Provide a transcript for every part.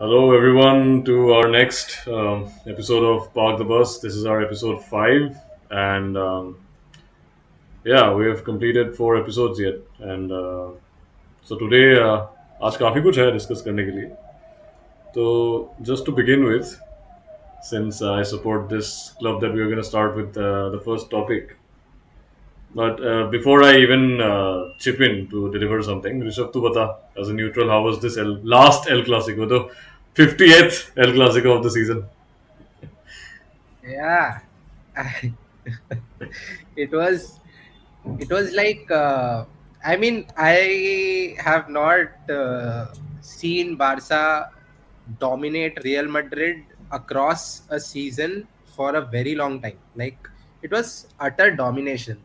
Hello, everyone, to our next episode of Park the Bus. This is our episode 5, and yeah, we have completed 4 episodes yet. And so today, आज काफ़ी कुछ है discuss करने के लिए. So just to begin with, since I support this club, that we are going to start with the first topic. But before I even chip in to deliver something, Rishabh, tu bata, as a neutral, how was this last El Clásico, the 50th El Clásico of the season? Yeah, it was it was like I mean I have not seen Barca dominate Real Madrid across a season for a very long time. Like it was utter domination.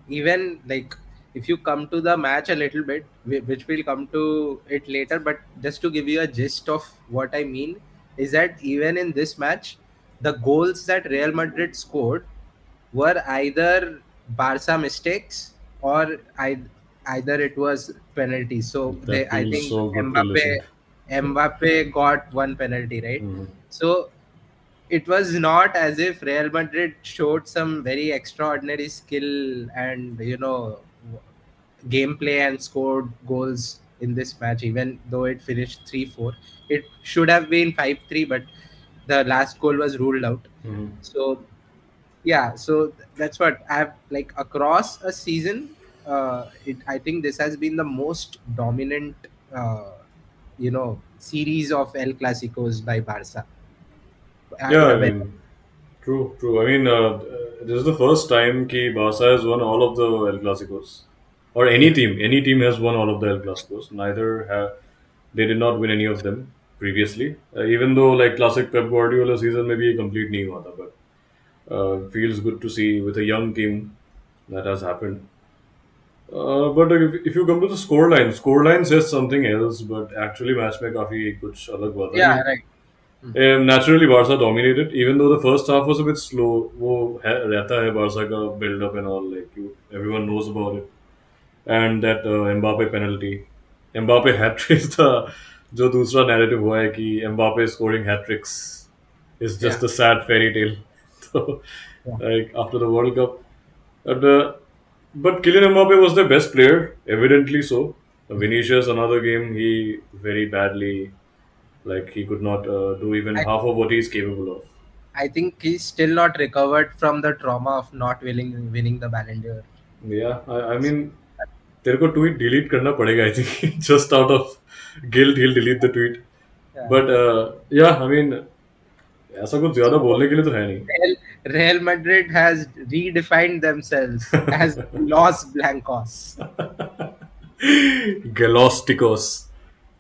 Even like if you come to the match a little bit, which we'll come to it later, but just to give you a gist of what I mean is that even in this match, the goals that Real Madrid scored were either Barca mistakes or either it was penalties. So That I feels think so good to listen. Mbappe got one penalty, right? Mhm. So it was not as if Real Madrid showed some very extraordinary skill and gameplay and scored goals in this match, even though it finished 3-4. It should have been 5-3, but the last goal was ruled out. Mhm. So yeah, so that's what I've like across a season. I think this has been the most dominant, series of El Clasicos by Barca Yeah, in a I very. mean, true, true. I mean, this is the first time ki Barca has won all of the El Clásicos, or Yeah, any team has won all of the El Clásicos. Neither have they did not win any of them previously. Even though like classic Pep Guardiola season maybe a complete नहीं हुआ था, but feels good to see with a young team that has happened. But if you come to the scoreline says something else, but actually match में काफी कुछ अलग हुआ था. I yeah, mean, right. Hmm. naturally Barca dominated, even though the first half was a bit slow. वो रहता है Barca का build up and all, like everyone knows about it. And that Mbappe penalty, Mbappe hat trick था. जो दूसरा narrative हुआ है कि Mbappe scoring hat tricks is Yeah, just a sad fairy tale. So, yeah. like after the World Cup, but Kylian Mbappe was the best player, evidently so. Vinicius, another game, he very badly, like he could not do even I half of what he's capable of. I think he's still not recovered from the trauma of not winning the Ballon d'Or. Yeah, I mean, तेरे को tweet delete करना पड़ेगा, I think. Just out of guilt, he'll delete the tweet. Yeah. But yeah, I mean, ऐसा कुछ ज्यादा So बोलने के लिए तो है नहीं. Real Madrid has redefined themselves as Los Blancos. Galacticos.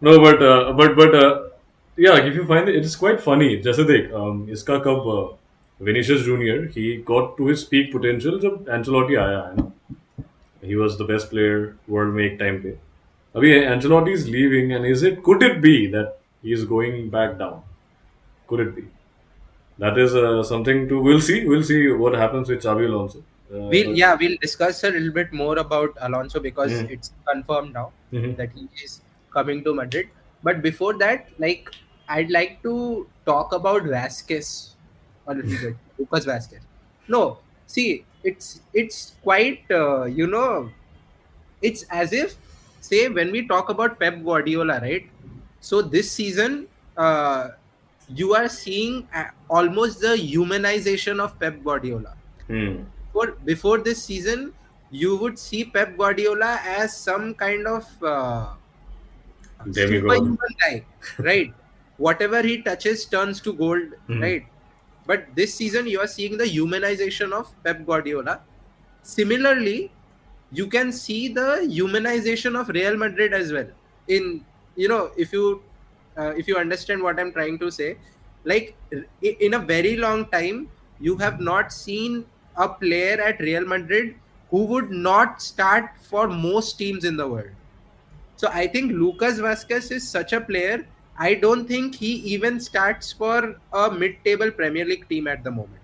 No, but yeah, like if you find it, it's quite funny. जैसे देख, इसका कब Vinicius Junior he got to his peak potential जब Ancelotti आया है ना. He was the best player world में एक time पे. अभी Ancelotti is leaving, and could it be that he is going back down? Could it be? That is something to we'll see what happens with Xabi Alonso. But We'll discuss a little bit more about Alonso because mm, it's confirmed now mhm. that he is coming to Madrid. But before that, like I'd like to talk about Vasquez a little bit. Lucas Vasquez. No, see, it's quite it's as if say when we talk about Pep Guardiola, right? So this season, you are seeing almost the humanization of Pep Guardiola. Hmm. Before this season, you would see Pep Guardiola as some kind of Demigod. superhuman guy, right? Whatever he touches turns to gold, Mhm. right? But this season, you are seeing the humanization of Pep Guardiola. Similarly, you can see the humanization of Real Madrid as well. In if you understand what I'm trying to say, like in a very long time, you have not seen a player at Real Madrid who would not start for most teams in the world. So I think Lucas Vasquez is such a player. I don't think he even starts for a mid-table Premier League team at the moment.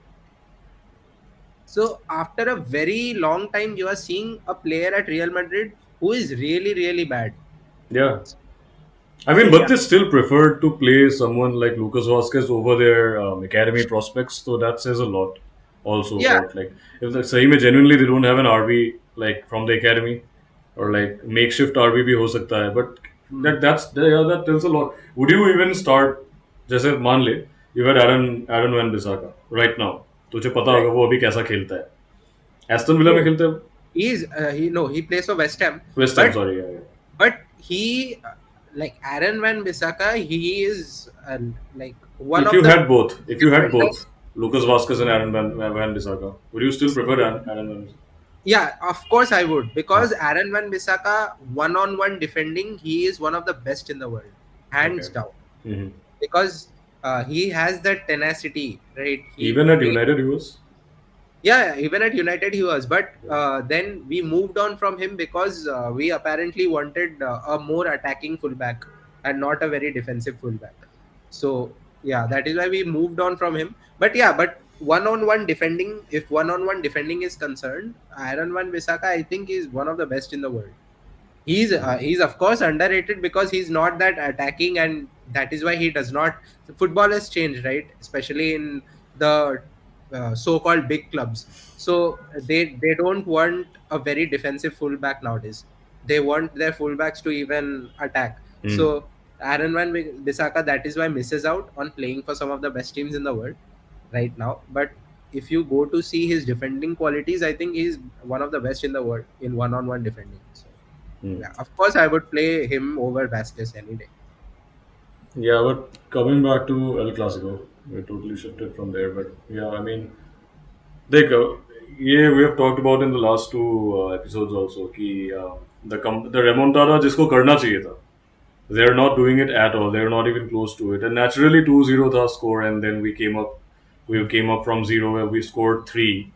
So after a very long time, you are seeing a player at Real Madrid who is really, really bad. Yeah. I mean, but Yeah, they still preferred to play someone like Lucas Vasquez over their academy prospects, so that says a lot. Also, yeah. about like if the Sahi mein genuinely they don't have an RB like from the academy or like makeshift RB भी हो सकता है, but Hmm. that tells a lot. Would you even start जैसे मान ले you had Aaron Van Bissaka right now, तुझे पता Right. होगा वो अभी कैसा खेलता है. एस्टन विला में No, खेलता है. he's he no he plays for West Ham, West Ham, but sorry. Yeah, yeah. he like Aaron Van Bissaka, he is like one If of you the had both, if you had defenders. both, Lucas Vasquez and Van Bissaka, would you still prefer Aaron Van Bissaka? Yeah, of course I would, Huh. because Aaron Van Bissaka one-on-one defending, he is one of the best in the world, hands Okay. down. Hmm. Because he has that tenacity, right? He Even at plays. United, he was. Yeah, even at United he was, but Yeah. then we moved on from him because we apparently wanted a more attacking fullback and not a very defensive fullback. So yeah, that is why we moved on from him. But yeah, but one-on-one defending, if one-on-one defending is concerned, Aaron Van Bissaka, I think, is one of the best in the world. He's of course underrated because he's not that attacking, and that is why he does not. Football has changed, right? Especially in the so-called big clubs. So they don't want a very defensive fullback nowadays. They want their fullbacks to even attack. Mm. So Aaron Van Bissaka, that is why misses out on playing for some of the best teams in the world right now. But if you go to see his defending qualities, I think he's one of the best in the world in one-on-one defending. So Mm. yeah, of course, I would play him over Vasquez any day. Yeah, but coming back to El Clásico, we totally shifted from there. But yeah, I mean, देख ये we have talked about in the last two episodes also कि the remontada जिसको करना चाहिए था, they're not doing it at all. They're not even close to it. And naturally 2-0 the score, and then we came up from zero where we scored three,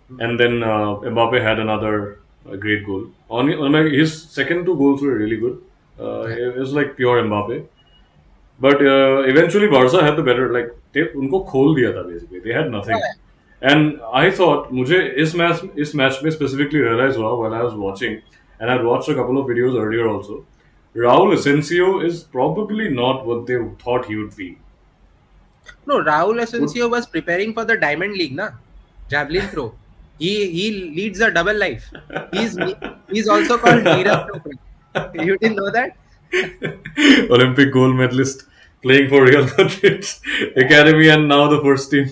Hmm. and then Mbappe had another great goal. His second two goals were really good. Yeah. It was like pure Mbappe. But eventually Barca had the better. Like they उनको खोल दिया था basically. They had nothing. And I thought मुझे इस match में specifically realize हुआ while I was watching, and I'd watched a couple of videos earlier also. Raul Asensio is probably not what they thought he would be. No, Raul Would Asensio was preparing for the Diamond League, na? Javelin throw. He leads a double life. He's he's also called Neeraj Chopra. You didn't know that? Olympic gold medalist playing for Real Madrid academy and now the first team.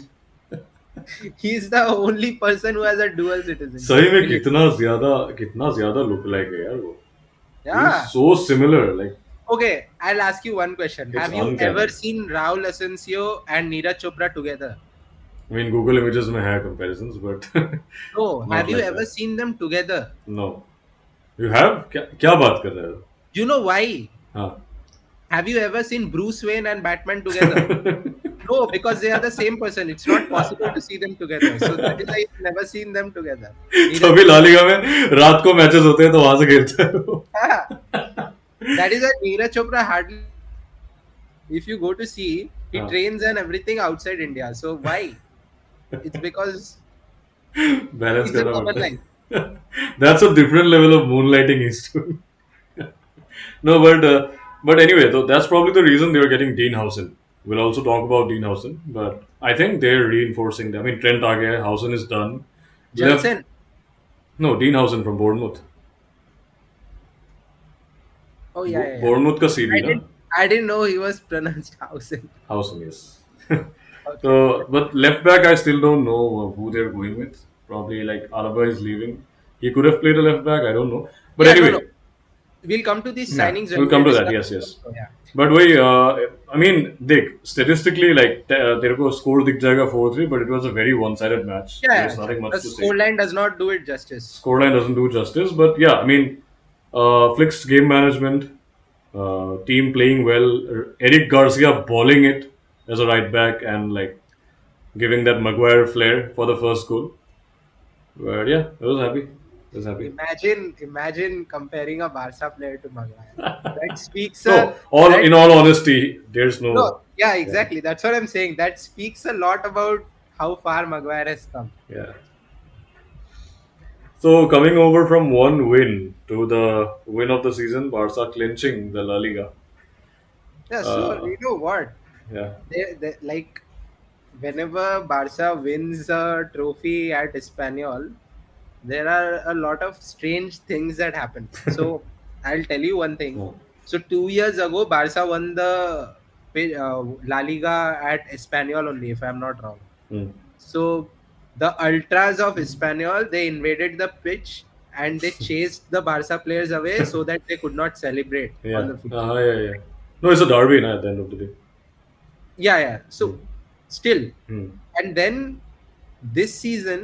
He's the only person who has a dual citizenship. सही में Believe. कितना ज्यादा look like है यार वो. He's Yeah. so similar. Like Okay, I'll ask you one question. it's Have you ever uncanny. seen Raul Asensio and Neeraj Chopra together? I mean, Google Images may have comparisons, but No. not Have you like ever that. seen them together? No. You have? क्या बात कर रहे हो? You know why? हाँ. Have you ever seen Bruce Wayne and Batman together? No, because they are the same person. It's not possible to see them together. So that is why you've never seen them together. Neeraj तभी Chopra. La Liga में रात को matches होते हैं तो वहां से खेलते हैं वो. That is why Neeraj Chopra hardly. If you go to see, he हाँ. trains and everything outside India. So why? It's because balance he's a करना double पड़ता life. है. That's a different level of moonlighting he's doing. No, but anyway, so that's probably the reason they're getting Dean Housen. We'll also talk about Dean Housen, but I think they're reinforcing them. I mean, Trent आ गया है, Housen is done. Left, Jelsen. no, Dean Housen from Bournemouth. Oh yeah, yeah, yeah. Bournemouth का CB I ना. didn't. I didn't know he was pronounced Housen. Housen, yes. Okay. So, but left back, I still don't know who they're going with. Probably like Alaba is leaving. He could have played a left back. I don't know. But Yeah, no, no. anyway, We'll come to these yeah, signings we'll when come we to that. discuss. Yes, yes. So, yeah. But wait, I mean, Dick, statistically, like, तेरे को score दिख जाएगा 4-3, but it was a very one-sided match. Yeah, There's nothing the much to say. scoreline does not do it justice. Scoreline doesn't do justice, but yeah, I mean, Flick's game management, team playing well, Eric Garcia balling it as a right back and like giving that Maguire flair for the first goal. But yeah, I was happy. I was happy. Imagine comparing a Barca player to Maguire. That speaks No, a all that in all honesty, there's no, no. yeah, Yeah, exactly. That's what I'm saying. That speaks a lot about how far Maguire has come. yeah. So coming over from one win to the win of the season, Barca clinching the La Liga. Yeah, so Uh, you know what? yeah. They like whenever Barca wins a trophy at Espanyol, there are a lot of strange things that happen. So I'll tell you one thing. Oh. So 2 years ago, Barca won the La Liga at Espanyol only, if I'm not wrong. Hmm. So the ultras of Espanyol, they invaded the pitch and they chased the Barca players away so that they could not celebrate on Yeah. the field. Yeah, yeah. No, it's a derby na, at the end of the day. Yeah, yeah. Hmm. So still, Hmm. and then this season,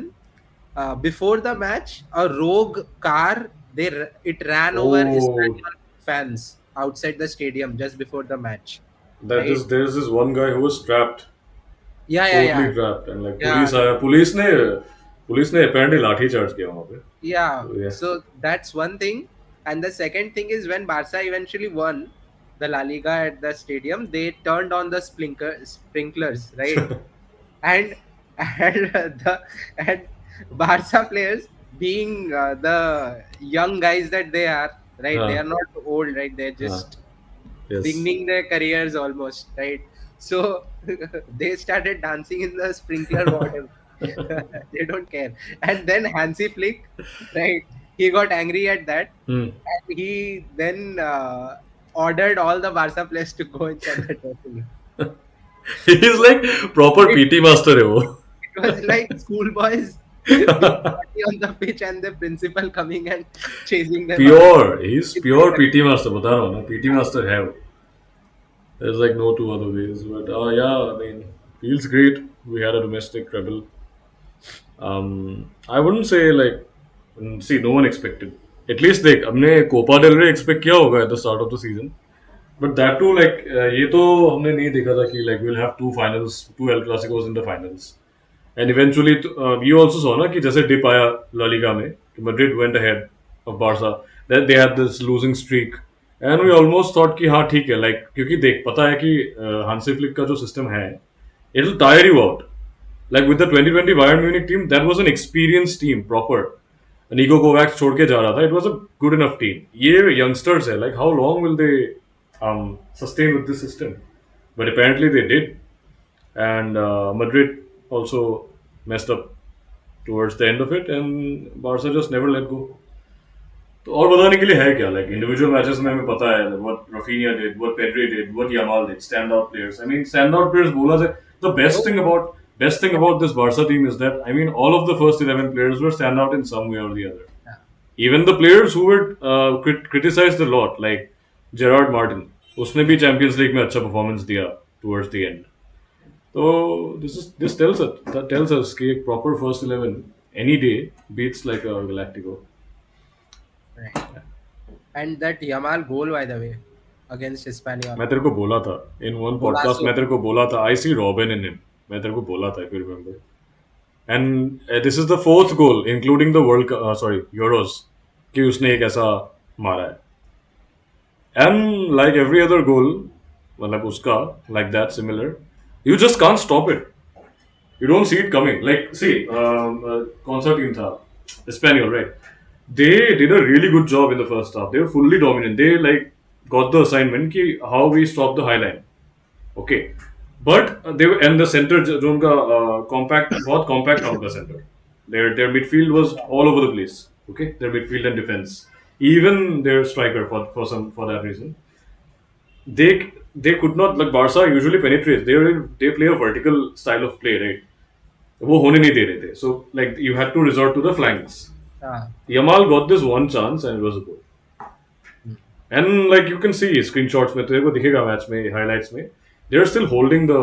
before the match, a rogue car it ran over Oh, Espanyol fans outside the stadium just before the match, that right? is there's this one guy who was trapped, Yeah, yeah, totally yeah, trapped, and like yeah, police ने apparently लाठी charge किया वहाँ पे. yeah. So yeah. So that's one thing, and the second thing is when Barca eventually won the La Liga at the stadium, they turned on the sprinklers, right? And the and Barca players being the young guys that they are, right? They हाँ, are not old, right? They're हाँ, just yes. beginning their careers almost, right? So they started dancing in the sprinkler water. They don't care. And then Hansi Flick, right? He got angry at that, Hmm. and he then ordered all the Barca players to go inside the dressing room. He's like proper It, PT master है वो. it was like schoolboys doing party on the pitch and the principal coming and chasing them away. He's pure PT master बता रहा हूँ ना, PT master है वो. There's like no two other ways. But yeah, I mean, feels great. We had a domestic treble. I wouldn't say like, see, no one expected. At least देख हमने Copa del रे expect किया होगा at the start of the season. But that too, like, ये तो हमने नहीं देखा था कि like we'll have two finals, two El Clásicos in the finals. And eventually, we also saw ना कि जैसे dip आया La Liga में, कि Madrid went ahead of Barca. Then they had this losing streak. And we almost thought कि हाँ ठीक है, like क्योंकि देख पता है कि हांसी फ्लिक का जो सिस्टम है, it'll tire you out. Like with the 2020 Bayern Munich team, that was an experienced team, proper. Nico Kovac छोड़ के जा रहा था. It was a good enough team. ये youngsters है. Like how long will they sustain with this system? But apparently they did. And Madrid also messed up towards the end of it, and Barca just never let go. तो और बताने के लिए है क्या like individual matches में हमें पता है what Raphinha did what Pedri did what Yamal did stand out players I mean stand out players बोला जाए the No, best thing about this Barça team is that I mean all of the first 11 players were stand out in some way or the other. yeah, Even the players who were criticized a lot like Gerard Martin, उसने भी champions league में अच्छा performance दिया towards the end. So this tells us कि एक proper first 11 any day beats like a Galactico. right. And that Yamal goal, by the way, against Espanyol. मैं तेरे को बोला था इन वन पॉडकास्ट Golazo. मैं तेरे को बोला था आई सी रॉबिन इन हिम मैं तेरे को बोला था if you remember and this is the fourth goal including the world sorry Euros कि उसने एक ऐसा मारा है एंड लाइक एवरी अदर गोल मतलब उसका like that similar you just can't stop it you don't see it coming. Like, see, कौन सा team था? Espanyol, right? They did a really good job in the first half. They were fully dominant. They like got the assignment कि how we stop the high line. Okay, but they were and the center जो उनका compact बहुत compact था उनका center. Their midfield was all over the place. Okay, their midfield and defense. Even their striker for that reason. They could not like Barca usually penetrates. They play a vertical style of play, right? वो होने नहीं दे रहे थे so like you had to resort to the flanks Ah, Yamal got this one chance and it was a goal mm, and like you can see screenshots में तेरे को दिखेगा मैच में हाइलाइट्स में they are still holding the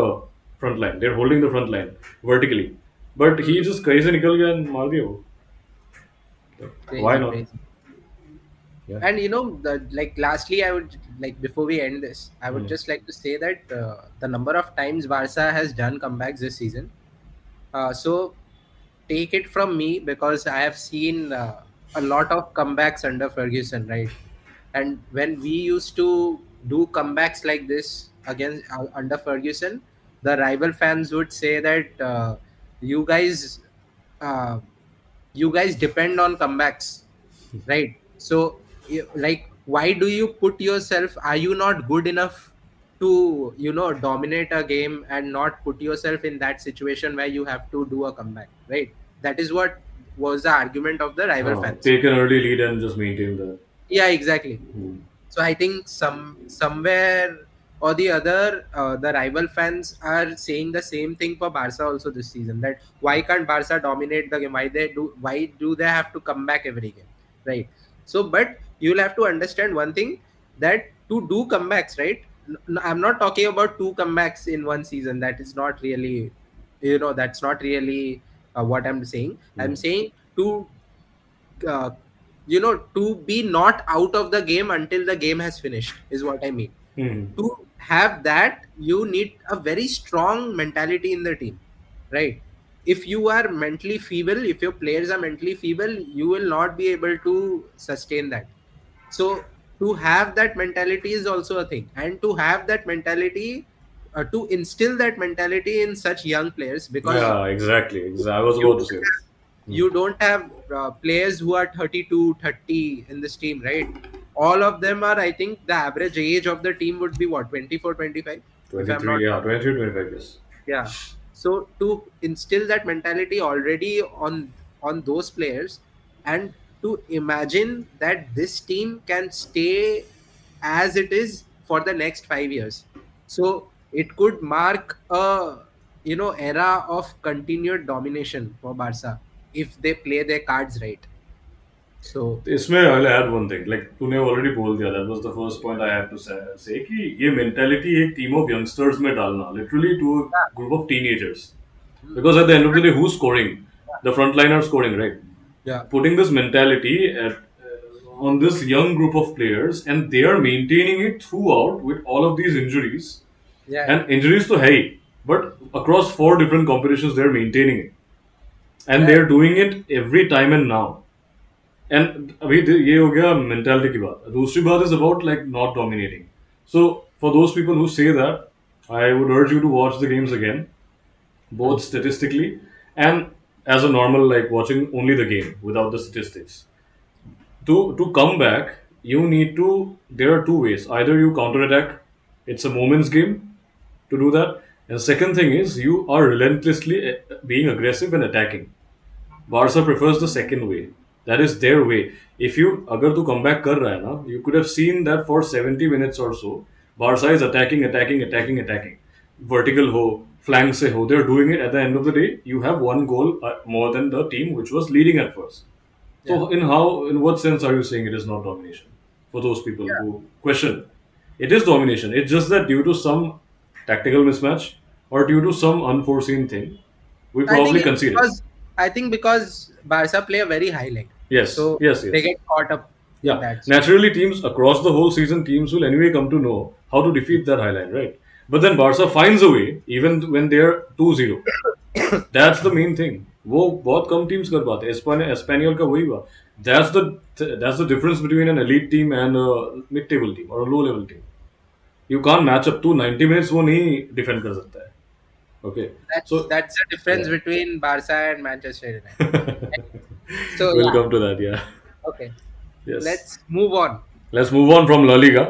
front line they are holding the front line vertically but he mm. Just कहीं से निकल गया एंड मार दिया वो why Crazy, not crazy. And like lastly, I would like before we end this, I would just like to say that the number of times Barca has done comebacks this season. So take it from me because I have seen a lot of comebacks under Ferguson, right? And when we used to do comebacks like this against under Ferguson, the rival fans would say that you guys, uh, you guys depend on comebacks, right? So, like, why do you put yourself? Are you not good enough? to dominate a game and not put yourself in that situation where you have to do a comeback, right? That is what was the argument of the rival fans. Take an early lead and just maintain that. Yeah, exactly. Hmm. So I think somewhere or the other, the rival fans are saying the same thing for Barca also this season. That why can't Barca dominate the game? Why do they have to come back every game, right? So, but you'll have to understand one thing, that to do comebacks, right? I'm not talking about two comebacks in one season. That is not really, that's not really what I'm saying. Hmm. I'm saying to uh, to be not out of the game until the game has finished is what I mean. Hmm. To have that, you need a very strong mentality in the team, right? If you are mentally feeble, if your players are mentally feeble, you will not be able to sustain that. So to have that mentality is also a thing, and to have that mentality, to instill that mentality in such young players, because Yeah, exactly. I was you about to say this. Hmm. you don't have players who are 32, 30 in this team, right? All of them are, I think the average age of the team would be what, 24, 25, if I'm 23, not yeah, wrong. 23, 25 years. Yeah. So to instill that mentality already on those players, and to imagine that this team can stay as it is for the next 5 years, so it could mark a era of continued domination for Barca if they play their cards right. So इसमें I'll add one thing. Like तूने already बोल दिया. That was the first point I had to say कि ये mentality एक team of youngsters में डालना, literally to a yeah. group of teenagers. Hmm. Because at the end of the day, who's scoring? The front line are scoring, right? Yeah. Putting this mentality on this young group of players, and they are maintaining it throughout with all of these injuries. Yeah. Yeah. And injuries to hey, but across four different competitions, they're maintaining it, and Yeah. they're doing it every time and now. And अभी ये हो गया mentality की बात. दूसरी बात is about like not dominating. So for those people who say that, I would urge you to watch the games again, both Hmm. statistically and as a normal like watching only the game without the statistics. To come back, you need to. There are two ways. Either you counter attack. It's a moments game to do that. And second thing is you are relentlessly being aggressive and attacking. Barca prefers the second way. That is their way. If you अगर तू comeback कर रहा है ना, you could have seen that for 70 minutes or so, Barca is attacking, attacking, attacking, attacking. Vertical ho, flank se ho, they're doing it. At the end of the day, you have one goal more than the team which was leading at first. Yeah. So in what sense are you saying it is not domination? For those people Yeah. who question, it is domination. It's just that due to some tactical mismatch or due to some unforeseen thing, we I think probably it's conceded. because Barca play a very high leg, Yes, so yes, they yes. get caught up in Yeah, that. So naturally, teams across the whole season, teams will anyway come to know how to defeat that highline, right? But then Barca finds a way, even when they're 2-0. That's the main thing. वो बहुत कम teams कर पाते हैं. Espanyol का वही हुआ. That's the difference between an elite team and a mid-table team or a low-level team. You can't match up to 90 minutes. वो नहीं defend कर सकता है. Okay, that's so that's the difference yeah. between Barca and Manchester United. So We'll yeah, come to that. Yeah. okay. Yes. Let's move on. Let's move on from La Liga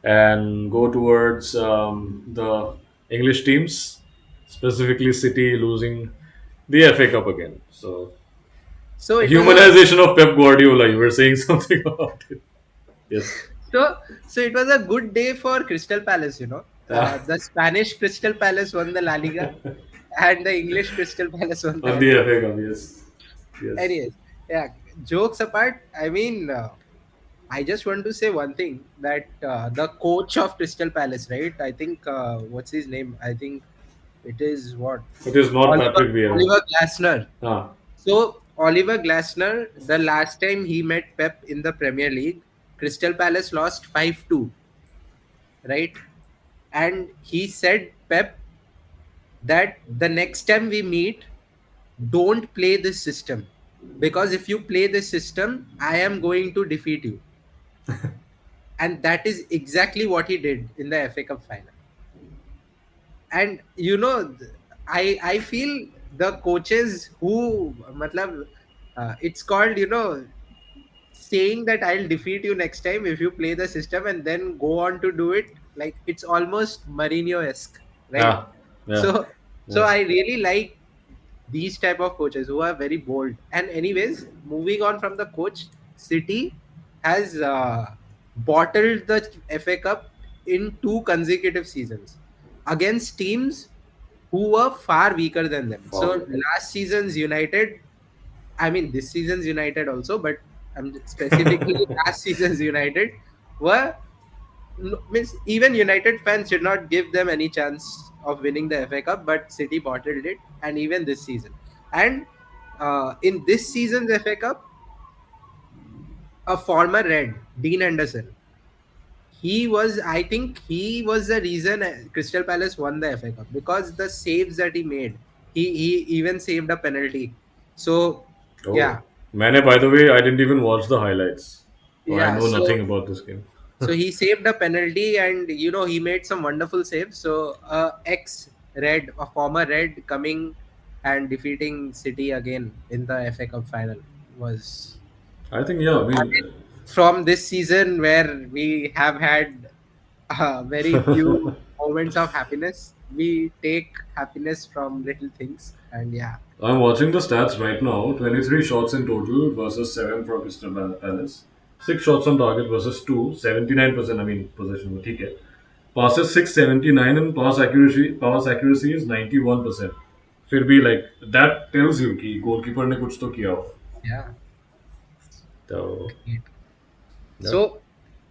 and go towards the English teams, specifically City losing the FA Cup again. So, So it was a humanization of Pep Guardiola. You were saying something about it. Yes. it was a good day for Crystal Palace. Ah, The Spanish Crystal Palace won the La Liga, and the English Crystal Palace won the on the FA Cup. FA Cup. Yes. Yes. Anyways, yeah. Jokes apart, I mean, I just want to say one thing, that the coach of Crystal Palace, right? I think what's his name? I think it is what, It is not Oliver Patrick Vieira. Oliver Glasner. Ah. So Oliver Glasner, the last time he met Pep in the Premier League, Crystal Palace lost 5-2, right? And he said, Pep, that the next time we meet, don't play this system, because if you play this system, I am going to defeat you. And that is exactly what he did in the FA Cup final. And I feel the coaches who matlab, it's called saying that I'll defeat you next time if you play the system and then go on to do it. Like it's almost Mourinho-esque, right? Yeah, yeah, So so yeah. I really like these type of coaches who are very bold. And anyways, moving on from the coach, City has bottled the FA Cup in two consecutive seasons against teams who were far weaker than them. Far So weaker. last season's United, I mean this season's United also, but I'm specifically last season's United were means even United fans did not give them any chance of winning the FA Cup, but City bottled it, and even this season. And in this season's FA Cup, a former Red, Dean Anderson, I think, he was the reason Crystal Palace won the FA Cup because the saves that he made. He even saved a penalty. So Oh, yeah, Mane, by the way, I didn't even watch the highlights. So I yeah. know nothing about this game. So he saved a penalty, and he made some wonderful saves. So ex Red, a former Red, coming and defeating City again in the FA Cup final was. I think, yeah, I I mean, mean, from this season where we have had very few moments of happiness, we take happiness from little things, and yeah, I'm watching the stats right now. 23 shots in total versus 7 for Crystal Palace. 6 shots on target versus 2. 79%, I mean, possession. Okay. Passes 679 and pass accuracy is 91%. फिर भी like that tells you कि goalkeeper ने कुछ तो किया हो. yeah, तो great. yeah. So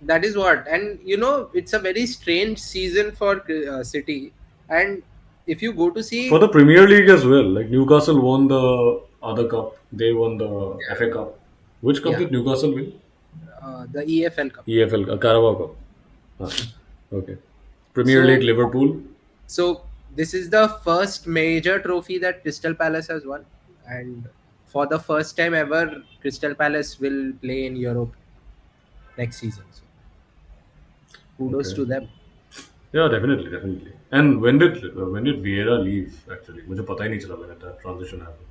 that is what, and it's a very strange season for City. And if you go to For see, the Premier League as well, like Newcastle won the other cup. They won the FA Cup. Which cup yeah, did Newcastle win? the EFL Cup. EFL, Carabao Cup. Ah, okay. Premier League, So Liverpool. so this is the first major trophy that Crystal Palace has won, and for the first time ever, Crystal Palace will play in Europe next season. So kudos Okay. to them. Yeah, definitely, definitely. And when did Vieira leave? Actually, मुझे पता ही नहीं चला when that transition happened.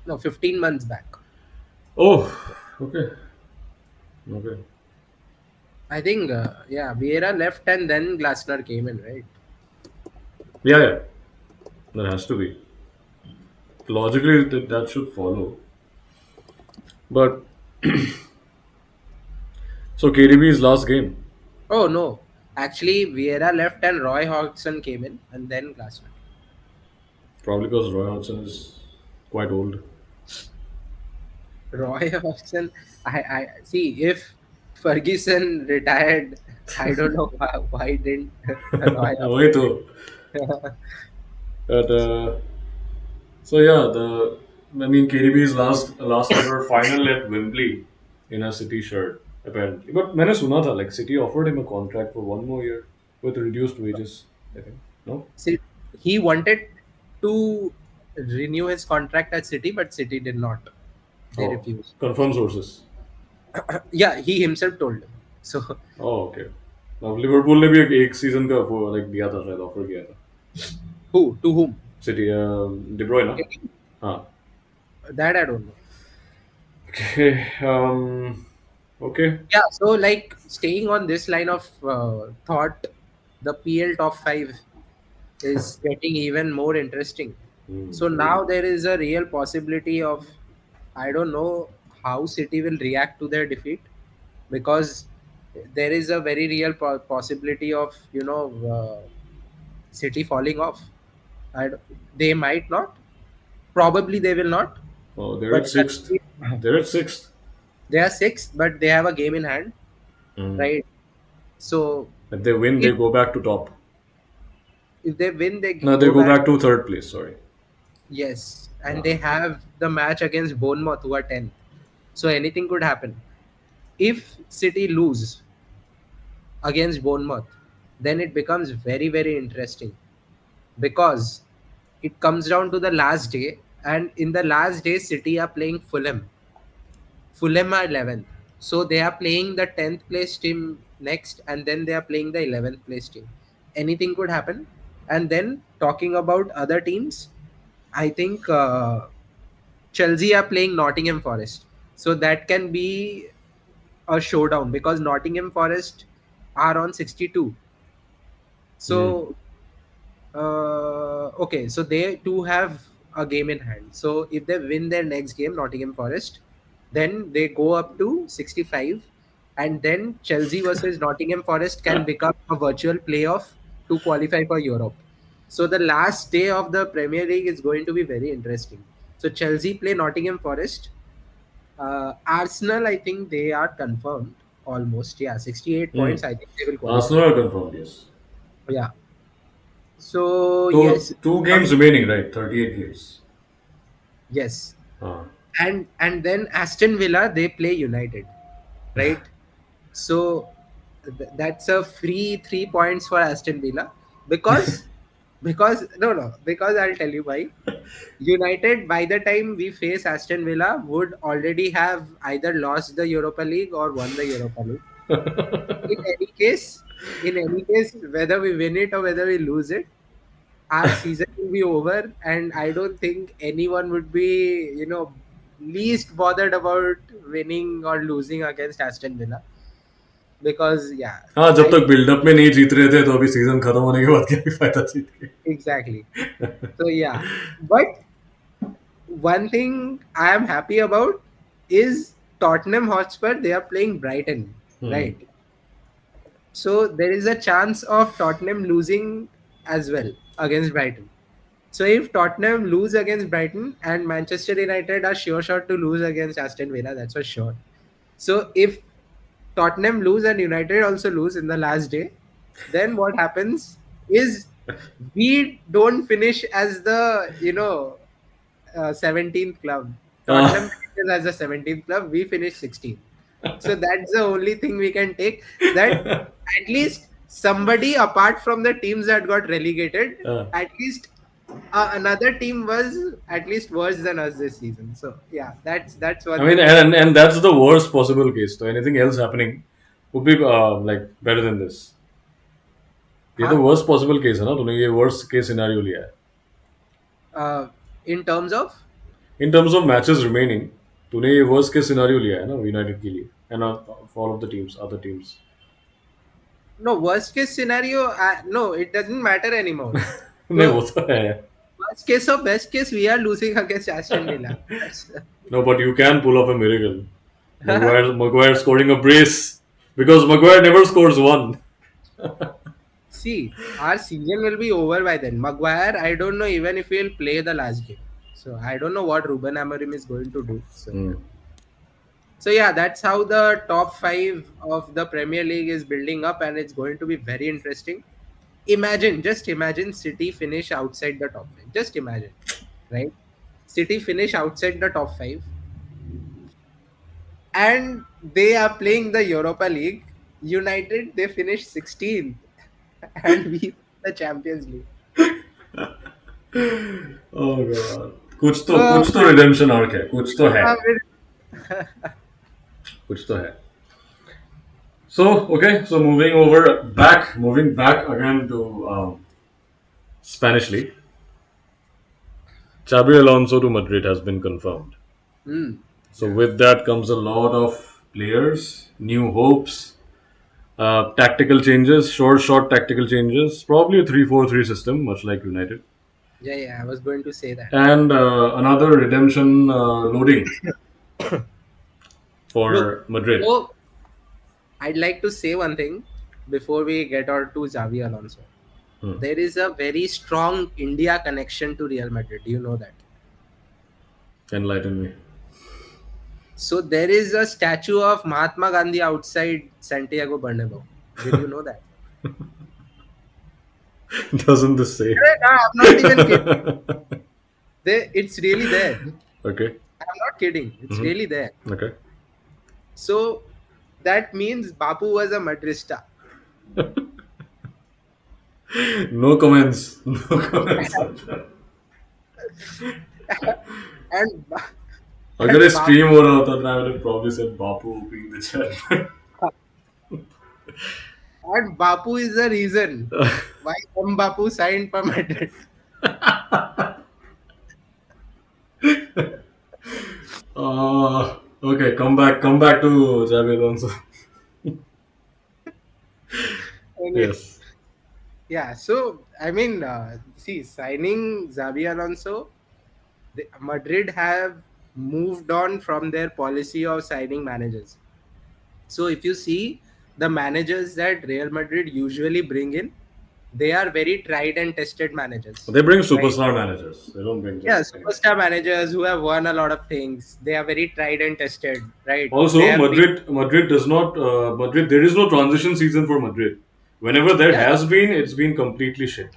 No, 15 months back. Oh, okay, okay. I think, yeah, Vieira left and then Glasner came in, right? Yeah, yeah. That has to be. Logically, that should follow. But so KDB's last game, Oh no, actually Vieira left and Roy Hodgson came in, and then Glasner. probably because Roy Hodgson is quite old. Roy Hodgson, I see if Ferguson retired, I don't know why didn't Roy वही तो. Hodgson. But so yeah, the I mean KDB's last ever final at Wembley in a City shirt apparently. But मैंने सुना था like City offered him a contract for 1 more year with reduced wages. I think no. See, he wanted to renew his contract at City, but City did not. They Oh, refused. confirm sources. Yeah, he himself told him. So Oh, okay. अब Liverpool ने भी एक season का वो like दिया था शायद offer किया था who to whom? सिटी डिब्रोय ना. हाँ. That I don't know. Okay. Okay. Yeah, so like staying on this line of thought, the PL top five is getting even more interesting. Hmm. So now there is a real possibility of, I don't know how City will react to their defeat, because there is a very real possibility of City falling off. They might not, probably they will not, Oh, they're but at sixth. They're at sixth. they are sixth, but they have a game in hand, Hmm. right? So If they win, they if go back to top. if they win, they No, they go go back. back to third place. Sorry. Yes, and Ah. they have the match against Bournemouth, who are 10th. So anything could happen. If City lose against Bournemouth, then it becomes very, very interesting, because it comes down to the last day, and in the last day, City are playing Fulham. Fulham are 11th. So they are playing the 10th place team next, and then they are playing the 11th place team. Anything could happen. And then talking about other teams, I think Chelsea are playing Nottingham Forest. So that can be a showdown, because Nottingham Forest are on 62 Hmm. So okay, so they too have a game in hand. So if they win their next game, Nottingham Forest, then they go up to 65, and then Chelsea versus Nottingham Forest can become a virtual playoff to qualify for Europe. So the last day of the Premier League is going to be very interesting. So Chelsea play Nottingham Forest. Arsenal, I think they are confirmed almost. Yeah, 68 Hmm. points. I think they will qualify. Arsenal are confirmed, yes. Yeah. So So yes, two games coming. remaining, right? 38 games. Yes, Ah. and then Aston Villa they play United, right? So that's a free 3 points for Aston Villa because because I'll tell you why. United by the time we face Aston Villa would already have either lost the Europa League or won the Europa League. In any case, whether we win it or whether we lose it, our season will be over, and I don't think anyone would be, least bothered about winning or losing against Aston Villa because yeah, हाँ जब I तक buildup में नहीं जीत रहे थे तो अभी season खत्म होने के बाद क्या ही फायदा जीत के. exactly. So yeah, but one thing I am happy about is Tottenham Hotspur. They are playing Brighton, Hmm. right? So there is a chance of Tottenham losing as well against Brighton. So if Tottenham lose against Brighton and Manchester United are sure shot to lose against Aston Villa, that's for sure. So if Tottenham lose and United also lose in the last day, then what happens is we don't finish as the 17th club. Tottenham Ah. finishes as the 17th club. We finish 16th. So that's the only thing we can take. That at least somebody apart from the teams that got relegated, Ah. at least another team was at least worse than us this season. So yeah, that's I one mean, thing we can. and that's the worst possible case. So anything else happening would be like better than this. ये तो Huh? worst possible case है ना तूने ये worst case scenario लिया है. Uh, in terms of In terms of matches remaining, तूने ये worst case scenario लिया है ना United के लिए and for all of the teams, other teams. no worst case scenario, no, it doesn't matter anymore. नहीं वो So तो है. worst case or best case, we are losing against Aston Villa. That's, No, but you can pull off a miracle. Maguire scoring a brace because Maguire never scores one. see, our season will be over by then. Maguire, I don't know even if he'll play the last game. So I don't know what Ruben Amorim is going to do. So yeah. Hmm. So yeah, that's how the top five of the Premier League is building up, and it's going to be very interesting. Just imagine City finish outside the top five. Just imagine, right? City finish outside the top five, and they are playing the Europa League. United they finish 16th, and we the Champions League. Oh god. Oh कुछ तो man, redemption arc है कुछ तो है I mean, कुछ तो है. So okay, so moving back again to Spanish league. Xabi Alonso to Madrid has been confirmed. hmm, So yeah, with that comes a lot of players, new hopes, tactical changes, short tactical changes, probably a 3-4-3 system, much like United, yeah. I was going to say that. and another redemption loading Look, for Madrid. so I'd like to say one thing before we get on to Xavi Alonso. Hmm. There is a very strong India connection to Real Madrid. Do you know that? Enlighten me. So there is a statue of Mahatma Gandhi outside Santiago Bernabeu. Did you know that? Doesn't this say? Correct, I'm not even kidding. It's really there. Okay. I'm not kidding. It's Hmm. really there. Okay. So that means Bapu was a Madrista. No comments. No comments on that. and अगर ये and Bapu, stream हो रहा होता तो I would have probably said Bapu being the chairman. and Bapu is the reason why Bapu signed for Madrid. Okay, come back to Xabi Alonso. Anyway, Yes. Yeah, so I mean, see, signing Xabi Alonso, Madrid have moved on from their policy of signing managers. So if you see the managers that Real Madrid usually bring in, they are very tried and tested managers, They bring right? superstar managers. They don't bring Yeah, just any. superstar managers who have won a lot of things. They are very tried and tested, right? They Also, have been, Madrid does not. Madrid, there is no transition season for Madrid. Whenever there yeah, has been, it's been completely shit.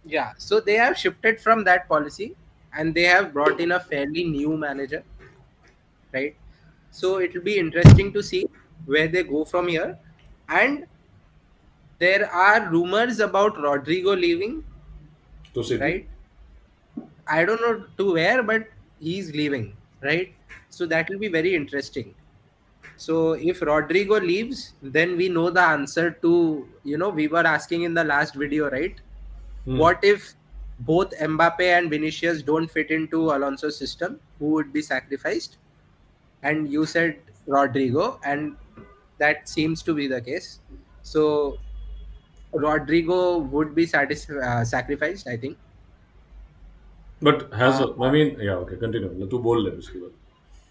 yeah. So they have shifted from that policy and they have brought in a fairly new manager, right? So it will be interesting to see where they go from here. And there are rumors about Rodrigo leaving, To City, right? I don't know to where, but he's leaving, right? So that will be very interesting. So if Rodrigo leaves, then we know the answer to, we were asking in the last video, right? hmm. What if both Mbappe and Vinicius don't fit into Alonso's system? Who would be sacrificed? And you said Rodrigo, and that seems to be the case. So Rodrigo would be sacrificed, I think. But has Uh, a, I mean, yeah, okay, continue. तू बोल ले उसके बाद.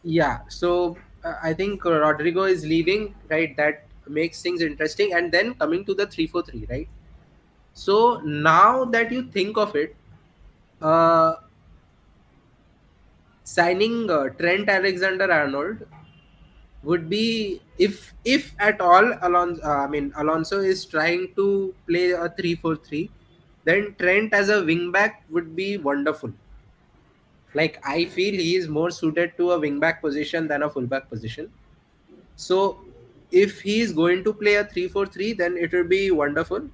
yeah, so I think Rodrigo is leaving, right? That makes things interesting. And then coming to the 3-4-3, right? So now that you think of it, uh, signing Trent Alexander-Arnold would be, if at all Alonso, Alonso is trying to play a 3-4-3, then Trent as a wing back would be wonderful. Like I feel he is more suited to a wing back position than a full back position. So if he is going to play a 3-4-3, then it will be wonderful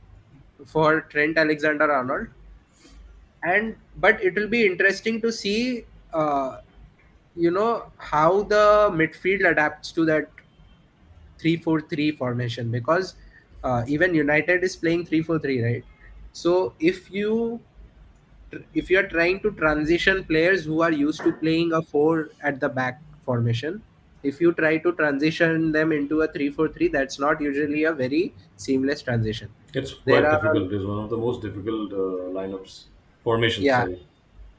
for Trent Alexander-Arnold. And but it will be interesting to see, how the midfield adapts to that 3-4-3 formation, because even United is playing 3-4-3, right? So if you are trying to transition players who are used to playing a 4 at the back formation, if you try to transition them into a 3-4-3, that's not usually a very seamless transition. It's There quite are difficult. It's one of the most difficult lineups, formations. yeah, Sorry.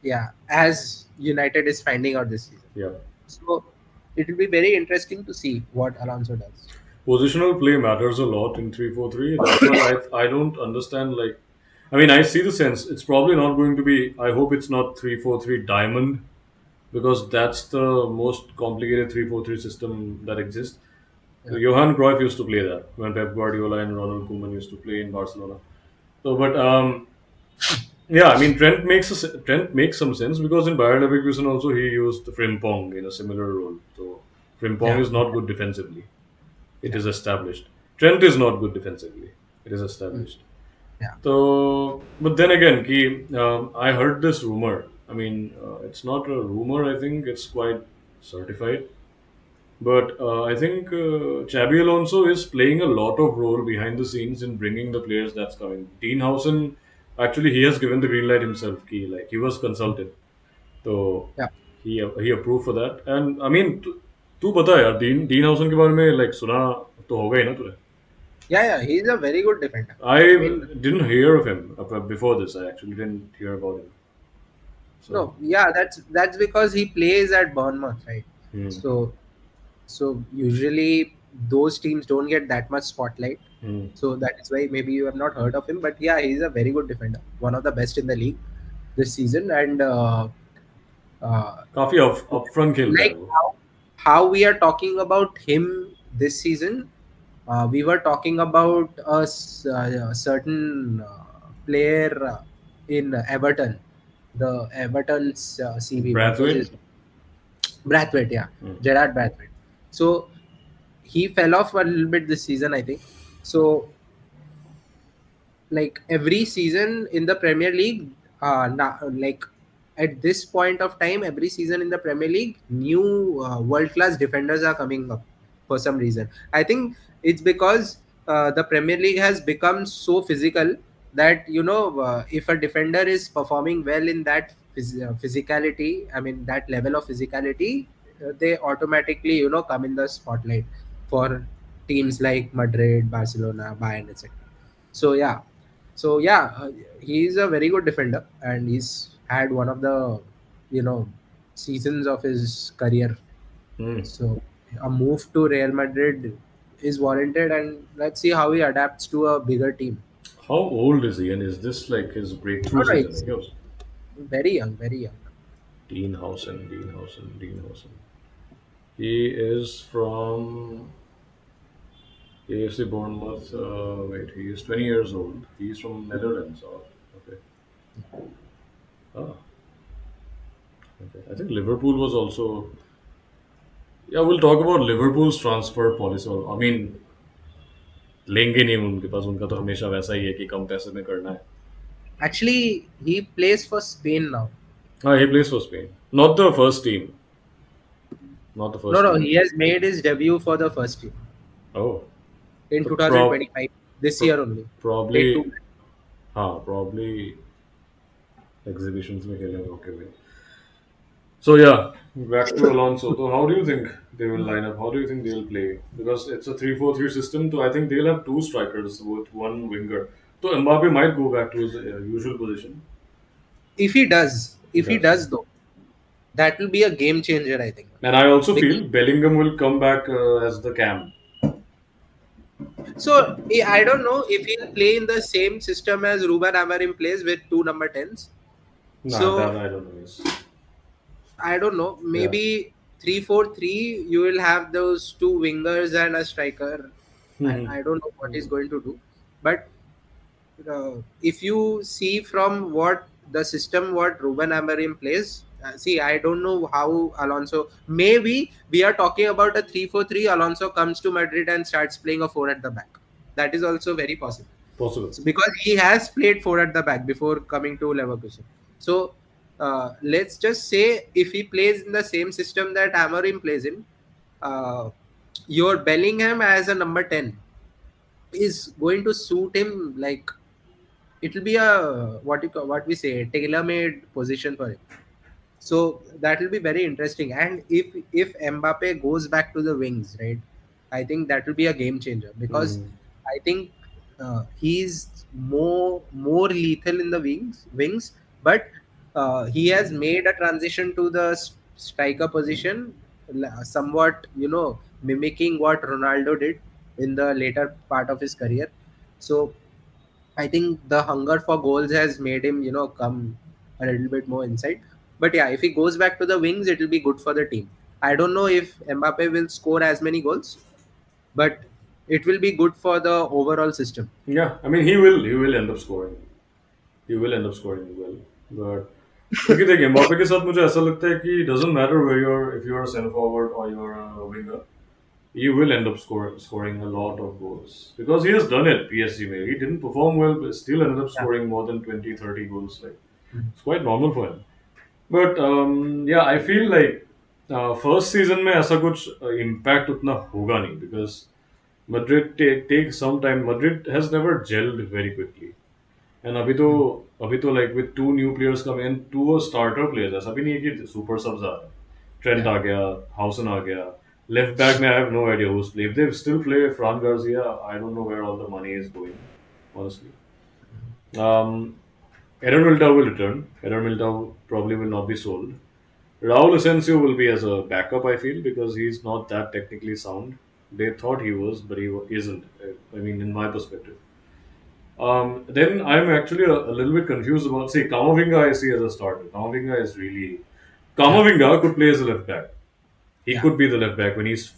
yeah, as United is finding out this season. Yeah. So it will be very interesting to see what Alonso does. Positional play matters a lot in 3-4-3. That's why I don't understand. Like, I mean, I see the sense. It's probably not going to be. I hope it's not 3-4-3 diamond, because that's the most complicated 3-4-3 system that exists. Yeah, Johan Cruyff used to play that when Pep Guardiola and Ronald Koeman used to play in Barcelona. So, but yeah, I mean Trent makes some sense because in Bayer Leverkusen also he used Frimpong in a similar role. So Frimpong yeah, is not good defensively. It yeah, is established. Trent is not good defensively. It is mm, established. yeah, So, but then again, I heard this rumor. I mean, it's not a rumor. I think it's quite certified. But I think Xabi Alonso is playing a lot of role behind the scenes in bringing the players that's coming. Dean Howson, actually, he has given the green light himself. Like he was consulted, so yeah, he approved for that. And I mean, तू बता यार Dean Howson के बारे में like सुना तो होगा ही ना तूने? yeah, yeah. He's a very good defender. I I mean, didn't hear of him before this. I actually didn't hear about him. So, no, yeah, that's because he plays at Bournemouth, right? hmm, So usually those teams don't get that much spotlight. hmm. So that is why maybe you have not heard of him. But yeah, he's a very good defender, one of the best in the league this season. And uh, काफी upfront खेलता है like वो. how we are talking about him this season, we were talking about a certain player in Everton, the Everton's CB. What was Brathwaite. his Brathwaite? Yeah, Hmm. Gerard Brathwaite. So he fell off a little bit this season, I think. So like every season in the Premier League, like at this point of time, every season in the Premier League, new world class defenders are coming up for some reason. I think it's because the Premier League has become so physical that if a defender is performing well in that physicality, I mean that level of physicality, they automatically come in the spotlight for teams like Madrid, Barcelona, Bayern, etc. So yeah, So yeah, he's a very good defender, and he's had one of the you know seasons of his career. Hmm. So a move to Real Madrid is warranted, and let's see how he adapts to a bigger team. How old is he, and is this like his breakthrough No, no, season? it's Like, he was very young, very young. Dean Housen. He is from AFC Bournemouth. Wait, he is 20 years old. He's from Netherlands. Oh, okay. Ah, okay. I think Liverpool was also. Yeah, we'll talk about Liverpool's transfer policy. I mean, लेंगे नहीं उनके पास उनका तो हमेशा वैसा ही है कि कम पैसे में करना है. Actually, he plays for Spain now. Ah, he plays for Spain. Not the first team. Not the No, first no, team. he has made his debut for the first team Oh, in तो pro, 2025. This year only. Played two. probably हाँ probably exhibitions में खेलेंगे. Okay, wait. So yeah, back to Alonso. So how do you think they will line up? How do you think they'll play? Because it's a 3-4-3 system, so I think they'll have two strikers with one winger. So Mbappe might go back to his usual position. He If he does. does though, that will be a game changer, I think. And I also Because, feel Bellingham will come back as the cam. so I don't know if he'll play in the same system as Ruben Amorim plays with two number tens. Nah, that So I don't know. Yes. I don't know. Yeah. Maybe 3-4-3. You will have those two wingers and a striker. I don't know what he's going to do, but if you see from what the system what Ruben Amorim plays, see I don't know how Alonso. Maybe we are talking about a 3-4-3. Alonso comes to Madrid and starts playing a four at the back. That is also very possible. Possible. So because he has played four at the back before coming to Leverkusen. So let's just say if he plays in the same system that Amorim plays in, uh, your Bellingham as a number 10 is going to suit him like it will be a what we say tailor-made position for him. So that will be very interesting. And if Mbappe goes back to the wings, right, I think that will be a game changer because Hmm. I think he's more lethal in the wings, but he has made a transition to the striker position, somewhat mimicking what Ronaldo did in the later part of his career. So I think the hunger for goals has made him, come a little bit more inside. But yeah, if he goes back to the wings, it will be good for the team. I don't know if Mbappe will score as many goals, but it will be good for the overall system. Yeah, I mean he will end up scoring. He will end up scoring well. But क्योंकि देखिए Mbappe के साथ मुझे ऐसा लगता है कि doesn't matter where you're if you're a center forward or you're a winger, he will end up scoring a lot of goals because he has done it. PSG में he didn't perform well, but still ended up Yeah. scoring more than 20-30 goals. Like it's quite normal for him. But yeah, I feel like first season में ऐसा कुछ impact उतना होगा नहीं because Madrid takes some time. Madrid has never gelled very quickly. And अभी तो like with two new players coming in, two starter players. ऐसा भी नहीं है कि super subs आ रहे हैं. Trent Yeah. आ गया, Housen आ गया. Left back में I have no idea who's playing. If they still play Fran Garcia, I don't know where all the money is going, honestly. Um, Aaron Militao will return. Aaron Militao probably will not be sold. Raul Asensio will be as a backup, I feel, because he's not that technically sound. They thought he was, but he isn't. I mean, in my perspective. Then I'm actually a little bit confused about. See, Kamavinga I see as a starter. Kamavinga is really. Yeah. Kamavinga could play as a left back. He Yeah. could be the left back when he's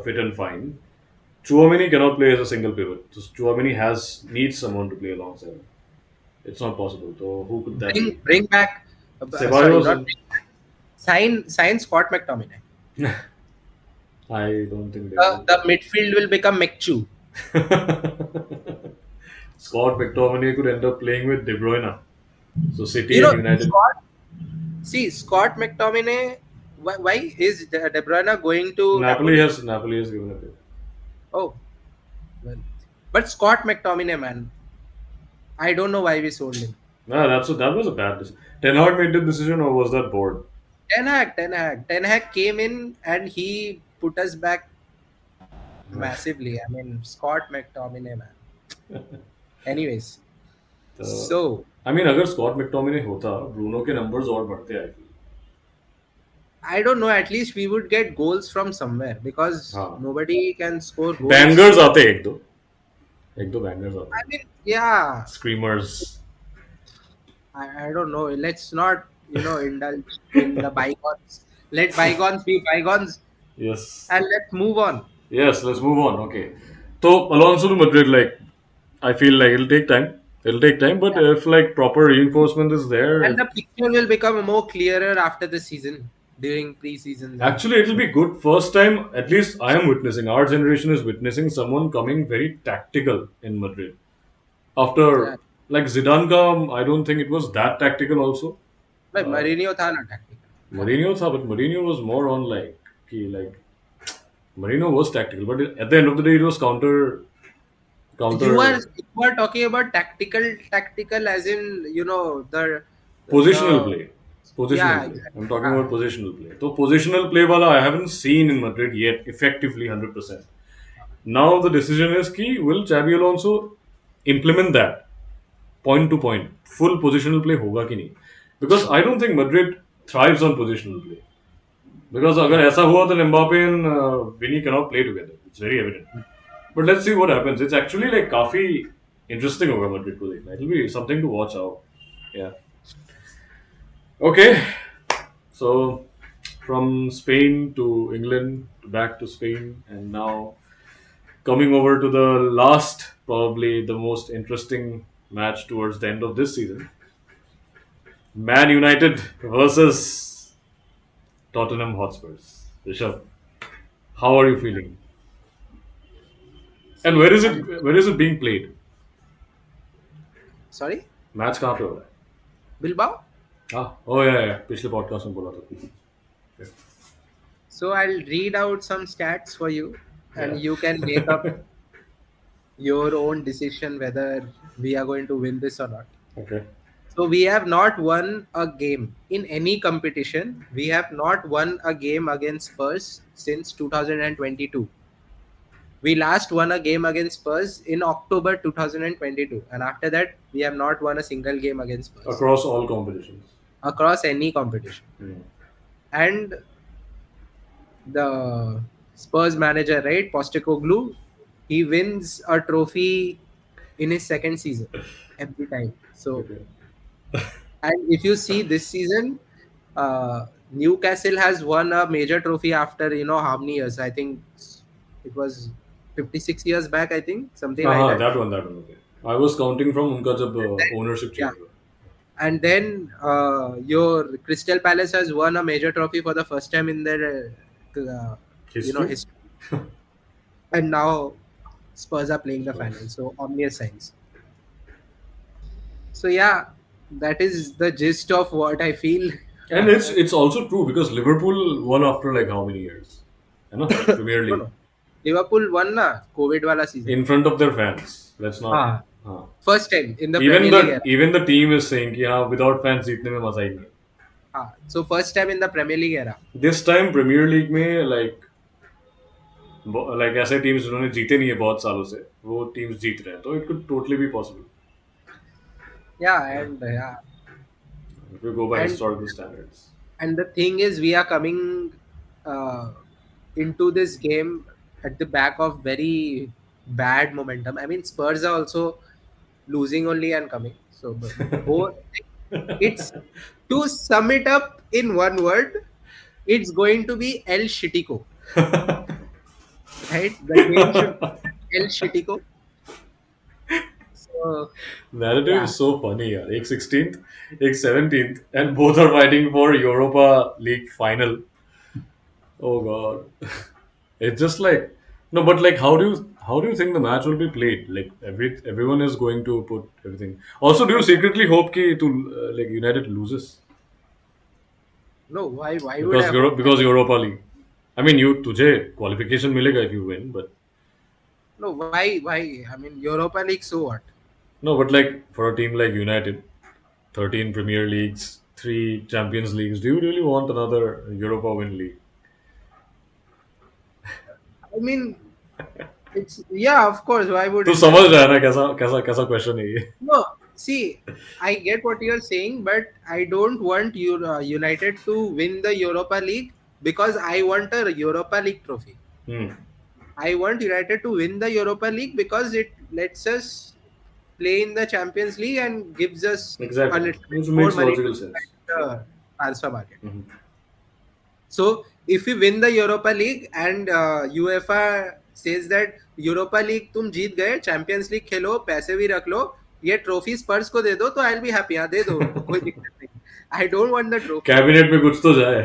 fit and fine. Chouameni cannot play as a single pivot. So Chouameni needs someone to play alongside him. It's not possible. So who could that be? Bring back. Sorry, Ceballos? not bring back. Sign Scott McTominay. I don't think they will. The midfield will become McChew. Scott McTominay could end up playing with De Bruyne. So You City and know, United. Scott McTominay. Why is De Bruyne going to Napoli Napoli? has Napoli has given a bid. Oh, well, but Scott McTominay, man, I don't know why we sold him. Nah, that was a bad decision. Ten Hag made the decision, or was that board? Ten Hag came in and he put us back massively. I mean, Scott McTominay, man. Anyways, तो So I mean अगर Scott McTominay होता Bruno के numbers और बढ़ते I feel. I don't know. At least we would get goals from somewhere because हाँ, nobody can score goals. Bangers आते एक दो बैंगर्स I आते. mean, yeah. स्क्रीमर्स. I don't know. Let's not indulge in the bygones. Let bygones be bygones, Yes. and let's move on. Yes, let's move on. Okay. So Alonso to Madrid, like I feel like it'll take time. It'll take time, but Yeah. if like proper reinforcement is there, And the picture will become more clearer after the season, during pre-seasons and actually it'll so. be good. First time, at least I am witnessing. Our generation is witnessing someone coming very tactical in Madrid. After Yeah. like Zidane come, I don't think it was that tactical. Also, But uh, Mourinho था ना tactical. Yeah. Mourinho tha, but Mourinho was more on like Mourinho was tactical, but at the end of the day, it was You are counter you are talking about tactical as in positional the play. Positional yeah, play. exactly. I'm talking Ah, about positional play. So positional play wala I haven't seen in Madrid yet effectively 100%. Now the decision is key, will Xabi Alonso implement that point to point full positional play होगा कि नहीं? Because I don't think Madrid thrives on positional play. Because अगर yeah. ऐसा हुआ तो Mbappe and Vinny cannot play together. It's very evident. But let's see what happens. It's actually like काफी interesting होगा Madrid को देखना. It'll be something to watch out. Yeah. Okay. So from Spain to England, back to Spain, and now coming over to the last, probably the most interesting match towards the end of this season, Man United versus Tottenham Hotspurs. Rishabh, how are you feeling? And See, I'm where is it being played? sorry, match कहाँ पे हो रहा Bilbao. है? हाँ, oh yeah, पिछले podcast में बोला था. So I'll read out some stats for you, Yeah. and you can make up your own decision whether we are going to win this or not. Okay. So we have not won a game in any competition. We have not won a game against Spurs since 2022. We last won a game against Spurs in October 2022, and after that we have not won a single game against Spurs Across all competitions. across any competition. Hmm. And the Spurs manager, right, Postecoglou, he wins a trophy in his second season every time. So, Okay. and if you see this season, Newcastle has won a major trophy after how many years? I think it was 56 years back. I think something हाँ like हाँ, that. that one. Okay. I was counting from उनका जब ownership Yeah, change हुआ. and then your Crystal Palace has won a major trophy for the first time in their History. history, and now Spurs are playing the final. Spurs. So obvious signs. So yeah, that is the gist of what I feel. And it's also true because Liverpool won after like how many years? You know, Premier No, League no. Liverpool won na COVID wala season. in front of their fans. Let's not. हाँ, हाँ. first time in the Even Premier League the era. even the team is saying कि हाँ without fans जीतने में मजा ही नहीं है. हाँ, so first time in the Premier League era. This time Premier League में like ऐसे टीम्स जिन्होंने जीते नहीं है बहुत सालों से वो टीम्स जीत रहे हैं तो it could totally be possible. Yeah, Yeah. and yeah, If you go by and historical standards. and the thing is, we are coming uh, into this game at the back of very bad momentum. I mean, Spurs are also losing only and coming. So both, it's to sum it up in one word, it's going to be El-Shittico, right? The game should be El-Shittico. So Narrative yeah, is so funny यार. एक 16th, एक 17th, and both are fighting for Europa League Final. Oh god. It's just like no, but like how do you think the match will be played? Like everyone is going to put everything. Also, do you secretly hope कि to like United loses no, why would I hope that? Because Europa League. I mean, you तुझे qualification मिलेगा if you win, but No, why? I mean, Europa League, so what? no, but like for a team like United, 13 Premier Leagues, 3 Champions Leagues, do you really want another Europa win league? I mean, it's yeah, of course. Why तू wouldn't I? समझ रहा है ना कैसा कैसा कैसा question है ये. No, See, I get what you're saying, but I don't want United to win the Europa League because I want a Europa League trophy. Hmm. I want United to win the Europa League because it lets us play in the Champions League and gives us a Exactly. little bit Which more makes money to logical sense. spend the transfer market. Hmm. So if we win the Europa League and UEFA says that Europa League तुम जीत गए, Champions League खेलो, पैसे भी रख लो, ये trophy स्पर्स को दे दो तो I'll be happy. हाँ दे दो उनको, कोई दिक्कत नहीं. I don't want the trophy. Cabinet में कुछ तो जाए.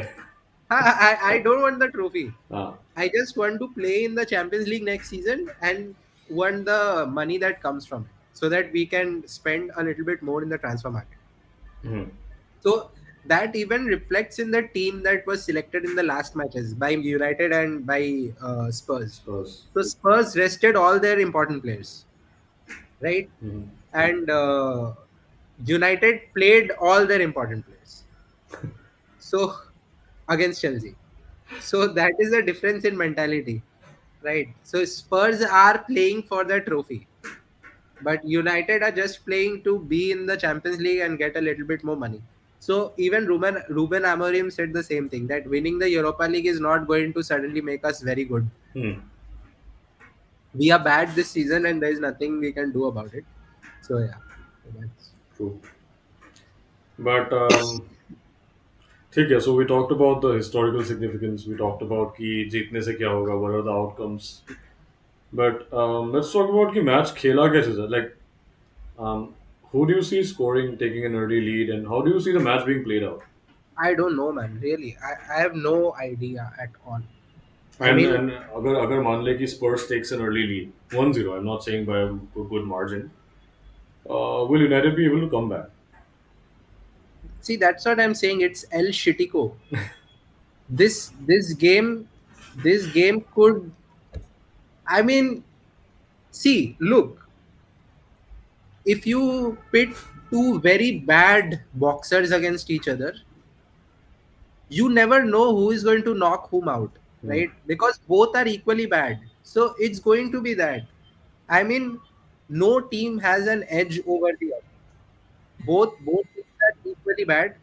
हाँ, I don't want the trophy. हाँ. I just want to play in the Champions League next season and want the money that comes from it so that we can spend a little bit more in the transfer market. Hmm. So that even reflects in the team that was selected in the last matches by United and by Spurs. Spurs. So Spurs rested all their important players, right? Hmm. And United played all their important players. So against Chelsea. So that is a difference in mentality, right? So Spurs are playing for the trophy, but United are just playing to be in the Champions League and get a little bit more money. So even Ruben Amorim said the same thing, that winning the Europa League is not going to suddenly make us very good. Hmm. We are bad this season and there is nothing we can do about it. So yeah, so that's True. But ठीक है. So we talked about the historical significance. We talked about कि जीतने से क्या होगा. What are the outcomes? But let's talk about कि match खेला कैसे था. Like um, who do you see scoring, taking an early lead, and how do you see the match being played out? I don't know, man. Really, I have no idea at all. I mean, And अगर मान ले कि Spurs takes an early lead, 1-0. I'm not saying by a good margin. Will United be able to come back? see, that's what I'm saying. It's El-Shittico. This game could. I mean, see, look, if you pit two very bad boxers against each other, you never know who is going to knock whom out, Hmm. right? Because both are equally bad. So it's going to be that. I mean, no team has an edge over the other. Both teams are equally bad.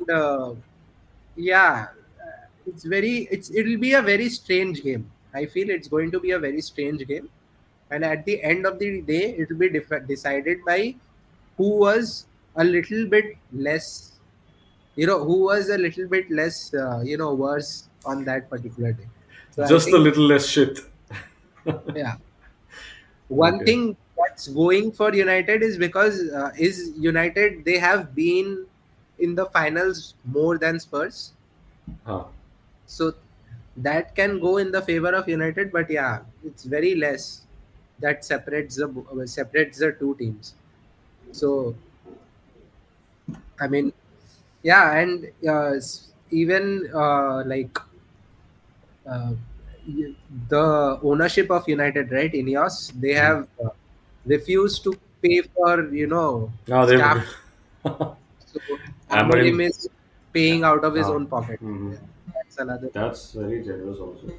And, yeah, it'll be a very strange game. I feel it's going to be a very strange game, and at the end of the day, it will be decided by who was a little bit less, who was a little bit less, worse on that particular day. So I Just a think, little less shit. yeah, one Okay. thing that's going for United is because is United, they have been in the finals more than Spurs, Huh. so that can go in the favor of United. But yeah, it's very less that separates the two teams. So I mean, yeah, and even like uh, y- the ownership of United, right? Ineos, they Mhm. have refused to pay for Ah, staff. they've So Amarim. Amorim is paying out of his Ah. own pocket. Mhm. Yeah, that's another. That's very generous also.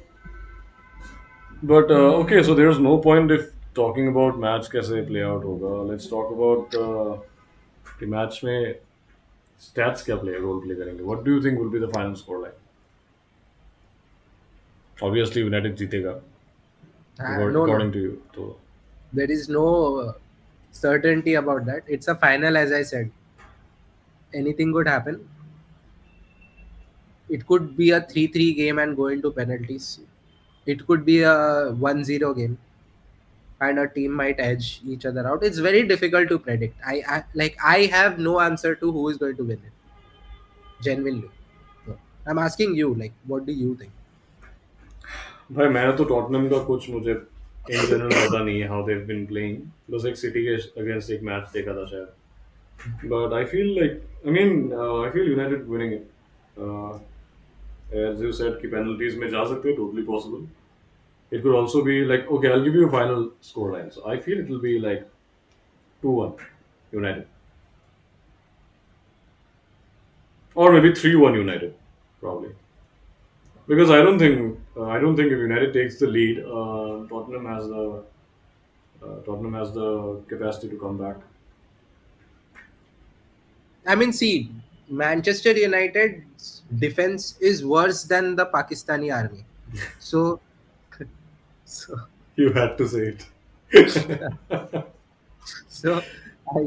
But okay, so there's no point if talking about match कैसे play out होगा. Let's talk about कि match में stats क्या play role play करेंगे. What do you think will be the final score line? Obviously, United जीतेगा No, no, according to you. So there is no certainty about that. It's a final, as I said. Anything could happen. It could be a 3-3 game and go into penalties. It could be a 1-0 game and a team might edge each other out. It's very difficult to predict. I have no answer to who is going to win it. Genuinely. So, I'm asking you, like, what do you think? भाई मैंने तो Tottenham का कुछ मुझे in general पता नहीं है how they've been playing. बस एक सिटी के अगेंस्ट एक मैच देखा था शायद. But I feel like I feel United winning it. Uh, as you said कि penalties में जा सकते हैं, totally possible. It could also be like, okay, I'll give you a final scoreline. So I feel it will be like 2-1 United, or maybe 3-1 United, probably. Because I don't think if United takes the lead, Tottenham has the capacity to come back. I mean, see, Manchester United's defense is worse than the Pakistani army. So, so, You had to say it. so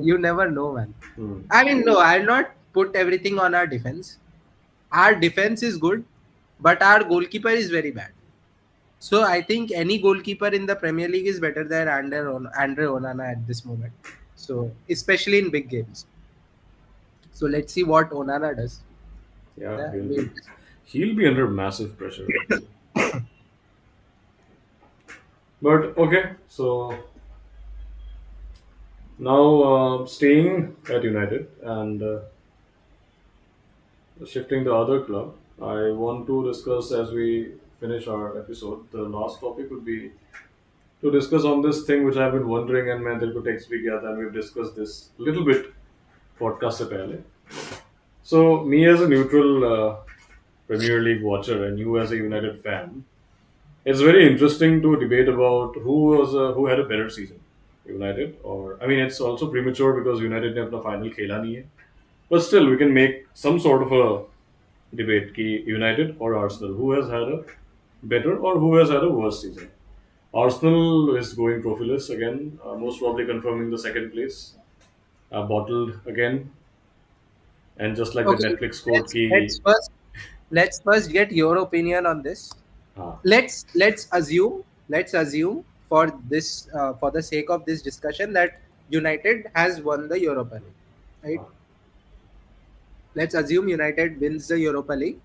you never know, man. Hmm. I mean, no, I'll not put everything on our defense. Our defense is good, but our goalkeeper is very bad. So I think any goalkeeper in the Premier League is better than Andre Onana at this moment. So especially in big games. So let's see what Onana does. Yeah, That will be interesting. he'll be under massive pressure, honestly. But okay, so now staying at United and shifting the other club, I want to discuss as we finish our episode. The last topic would be to discuss on this thing which I've been wondering and मैं दिल को text भी किया था and we've discussed this little bit podcast से पहले. So me as a neutral Premier League watcher and you as a United fan, it's very interesting to debate about who had a better season, United or I mean it's also premature because United ने अपना final खेला नहीं है. But still we can make some sort of a debate कि United or Arsenal who has had a better or who has had a worse season. Arsenal is going trophyless again, most probably confirming the second place, bottled again, and just like the Okay, Netflix quote, let's ki, let's first let's first get your opinion on this. हाँ, Let's assume for the sake of this discussion that United has won the Europa League, right? हाँ. Let's assume United wins the Europa League,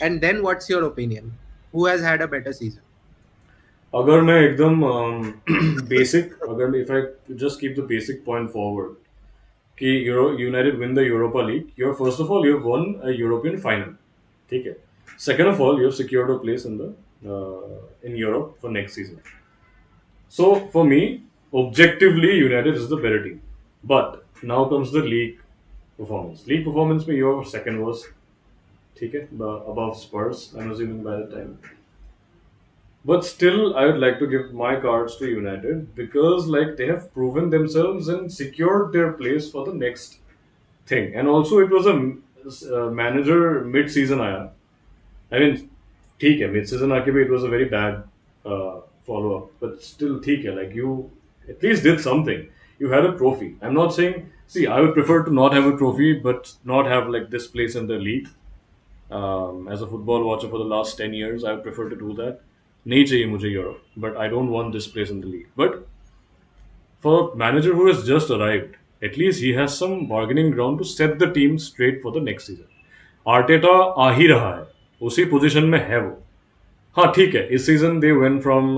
and then what's your opinion? Who has had a better season? अगर मैं एकदम basic अगर if I just keep the basic point forward कि United win the Europa League, you're first of all you've won a European final, ठीक है. Second of all, you've secured a place in the in Europe for next season. So for me, objectively, United is the better team. But now comes the league performance. League performance, में your second worst, ठीक है, above Spurs. I'm assuming by the time. But still, I would like to give my cards to United because like they have proven themselves and secured their place for the next thing. And also, it was a manager mid-season आया. I mean, ठीक है, mid-season आके भी it was a very bad follow-up, but still ठीक है, like you at least did something. You had a trophy. I'm not saying, see, I would prefer to not have a trophy, but not have like this place in the league. As a football watcher for the last 10 years, I would prefer to do that. नहीं चाहिए मुझे Europe, but I don't want this place in the league. But for a manager who has just arrived, at least he has some bargaining ground to set the team straight for the next season. Arteta आ ही रहा है, उसी position में है वो. हाँ ठीक है, इस season they went from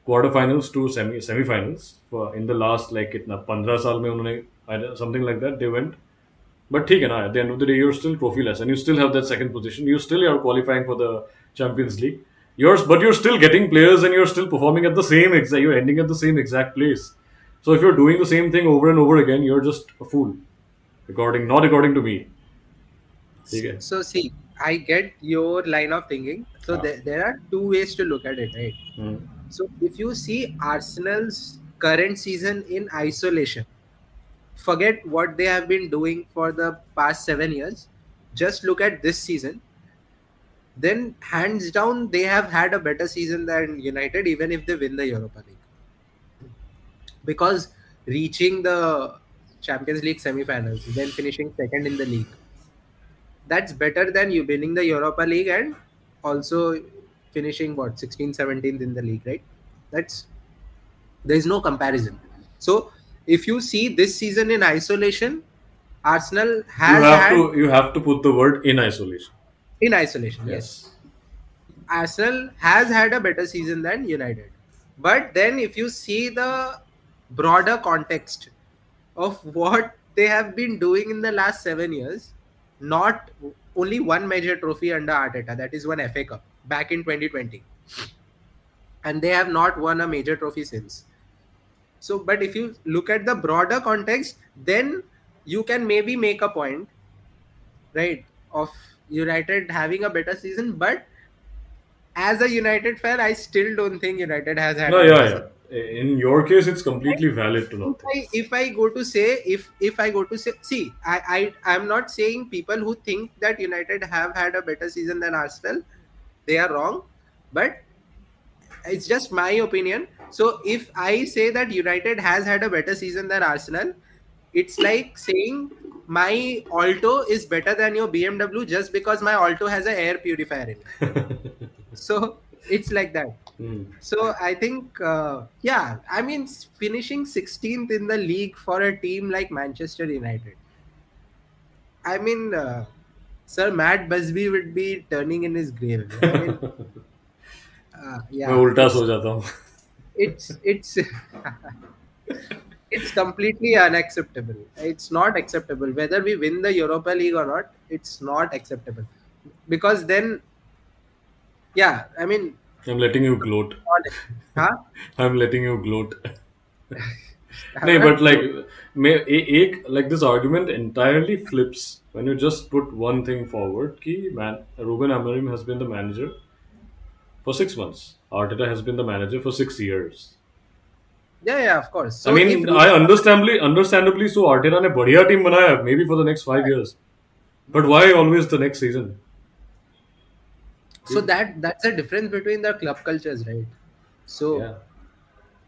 quarter finals to semifinals in the last like कितना 15 साल में उन्होंने something like that they went. But ठीक है ना, at the end of the day you're still trophyless and you still have that second position, you still are qualifying for the Champions League. But you're still getting players and you're still performing at the same exact, you're ending at the same exact place. So if you're doing the same thing over and over again, you're just a fool, not according to me. ठीक है. So see, I get your line of thinking. So हाँ. there are two ways to look at it, right? Hmm. So if you see Arsenal's current season in isolation, forget what they have been doing for the past 7 years. Just look at this season. Then hands down, they have had a better season than United, even if they win the Europa League. Because reaching the Champions League semi-finals, then finishing second in the league, that's better than you winning the Europa League and also finishing what 16th, 17th in the league, right? That's There's no comparison. So if you see this season in isolation, Arsenal You has have had to you have to put the word in isolation. in isolation, yes. Yes. Arsenal has had a better season than United. But then if you see the broader context of what they have been doing in the last 7 years, not only one major trophy under Arteta, that is one FA Cup back in 2020. And they have not won a major trophy since. So, but if you look at the broader context, then you can maybe make a point, right, of United having a better season. But as a United fan, I still don't think United has had No, a yeah, better yeah. season. in your case, it's completely valid to if not think. I go to say, if I go to say, see, I'm not saying people who think that United have had a better season than Arsenal, they are wrong, but it's just my opinion. So if I say that United has had a better season than Arsenal, it's like saying my Alto is better than your BMW just because my Alto has an air purifier in it. So it's like that. Hmm. So I think, yeah, I mean, finishing 16th in the league for a team like Manchester United. I mean, Sir Matt Busby would be turning in his grave. I mean, मैं yeah, उल्टा सो जाता हूँ. it's it's completely unacceptable. It's not acceptable whether we win the Europa League or not. It's not acceptable because then, yeah, I mean, I'm letting you gloat. huh? I'm letting you gloat. I'm No, not but like, gloating. like this argument entirely flips when you just put one thing forward. Ki man, Ruben Amorim has been the manager for 6 months. Arteta has been the manager for 6 years. Yeah, yeah, of course. I So if mean, I understandably so Arteta ने बढ़िया team बनाया है, maybe for the next 5 years. But why always the next season? so You, that's the difference between the club cultures, right? So yeah.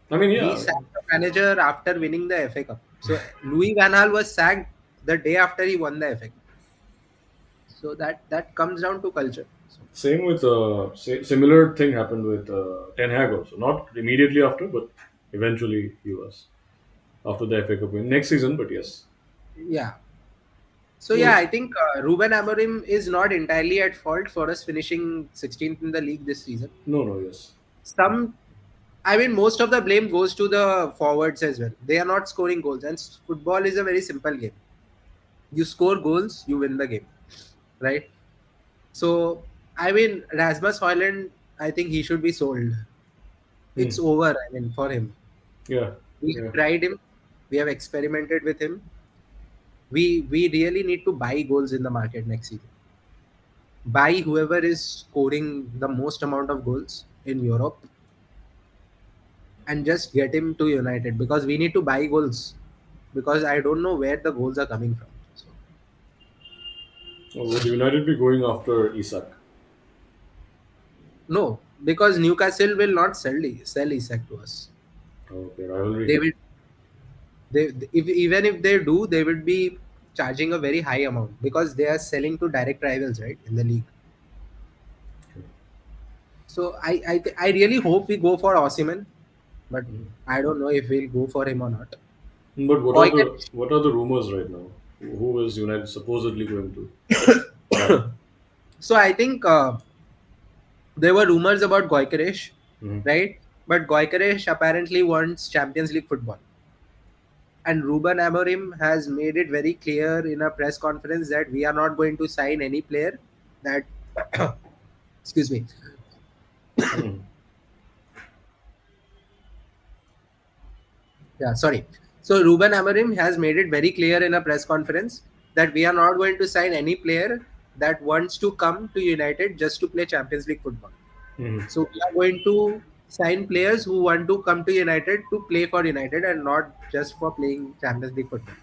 I mean, we yeah. sacked the manager after winning the FA Cup. So Louis Van Gaal was sacked the day after he won the FA Cup. So that comes down to culture. So Same with similar thing happened with Ten Hag also. Not immediately after, but eventually he was after the FA Cup win next season. But yes, yeah. So yeah, so I think Ruben Amorim is not entirely at fault for us finishing 16th in the league this season. no, no, yes, Some, I mean, most of the blame goes to the forwards as well. They are not scoring goals, and football is a very simple game. You score goals, you win the game, right? So I mean, Rasmus Hoyland, I think he should be sold. hmm. It's over. I mean, for him, Yeah, we yeah. have tried him, we have experimented with him. We really need to buy goals in the market next season. Buy whoever is scoring the most amount of goals in Europe and just get him to United because we need to buy goals because I don't know where the goals are coming from. So Would United be going after Isak? no, because Newcastle will not sell Isak to us. Okay, rivalry They hit. will they if even if they do, they would be charging a very high amount because they are selling to direct rivals, right, in the league. So I really hope we go for Osimhen, but I don't know if we'll go for him or not. But Goikarsh. what are the rumors right now? Who is United supposedly going to buy? So I think there were rumors about Goikarsh, Hmm. right? But Goikarsh apparently wants Champions League football. And Ruben Amorim has made it very clear in a press conference that we are not going to sign any player that excuse me. Hmm. Yeah, sorry. So Ruben Amorim has made it very clear in a press conference that we are not going to sign any player that wants to come to United just to play Champions League football. Hmm. So we are going to sign players who want to come to United to play for United and not just for playing Champions League football.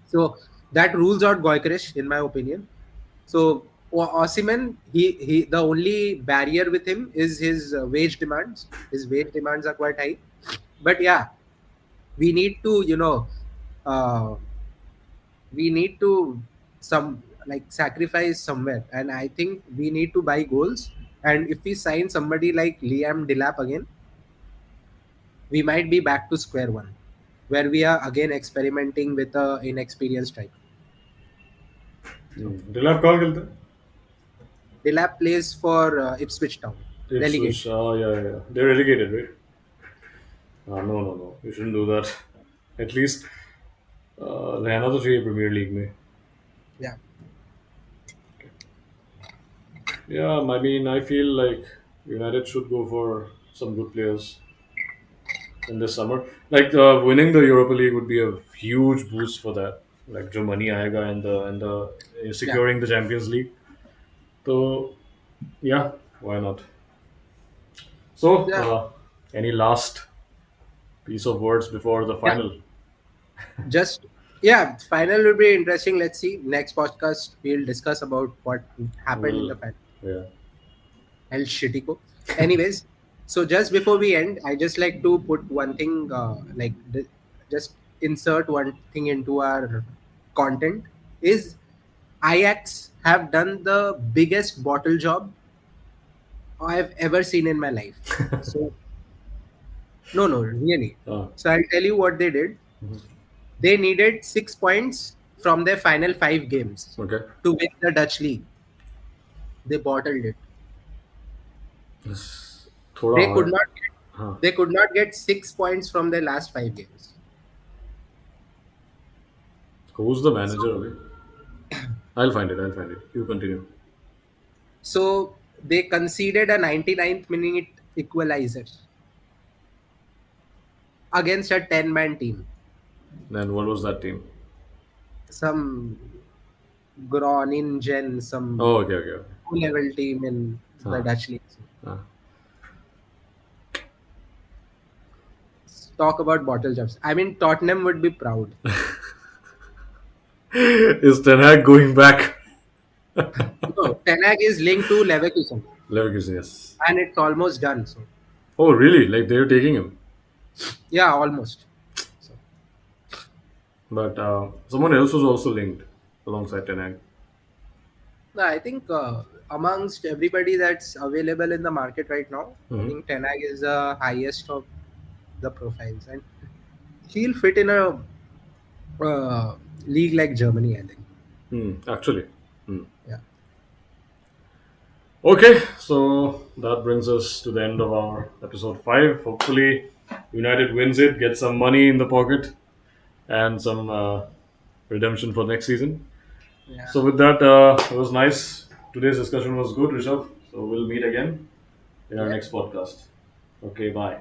So that rules out Goikarsh, in my opinion. So Osimhen, he the only barrier with him is his wage demands. His wage demands are quite high. But yeah, we need to uh, we need to some like sacrifice somewhere, and I think we need to buy goals. And if we sign somebody like Liam Delap again, we might be back to square one, where we are again experimenting with a inexperienced striker. So Dilap कहाँ खेलते हैं? Delap plays for Ipswich Town, relegate. Ipswich. Oh yeah, yeah. They're relegated, right? No, no, no. You shouldn't do that. At least रहना तो चाहिए premiere league में. Yeah, Yeah, I mean, I feel like United should go for some good players in this summer. Like winning the Europa League would be a huge boost for that. Like जो money आएगा and the yeah, securing the Champions League. So yeah, why not? So yeah. any last? Piece of words before the Yeah, final. just yeah, final will be interesting. Let's see. Next podcast we'll discuss about what happened in Well, the final. yeah. El-Shittico. Anyways, so just before we end, I just like to put one thing, just insert one thing into our content. Is Ajax have done the biggest bottle job I've ever seen in my life. So no, no, really. Ah, So I'll tell you what they did. mhm. They needed 6 points from their final 5 games Okay. to win the Dutch league. They bottled it. Yes. थोड़ा They could hard. not get, हाँ. they could not get 6 points from their last 5 games. Who's the manager? So, Okay. I'll find it. I'll find it. You continue. so they conceded a 99th minute equalizer against a 10-man team. And what was that team? Some Groningen, some Oh, okay, okay, okay. level team in the Ah, Dutch league. ah. Talk about bottle jobs. I mean, Tottenham would be proud. Is Ten Hag going back? No, Ten Hag is linked to Leverkusen, Leverkusen, yes. and it's almost done. So Oh, really? Like they're taking him? yeah, almost. So But someone else was also linked alongside Ten Hag. no, I think amongst everybody that's available in the market right now, I Hmm. think Ten Hag is the highest of the profiles, and he'll fit in a league like Germany. I think. Hmm. Actually. Hmm. Yeah. Okay, so that brings us to the end of our episode 5. Hopefully, United wins it, gets some money in the pocket, and some redemption for next season. Yeah. So, with that, it was nice. Today's discussion was good, Rishabh. So, we'll meet again in our Yeah. next podcast. Okay, bye.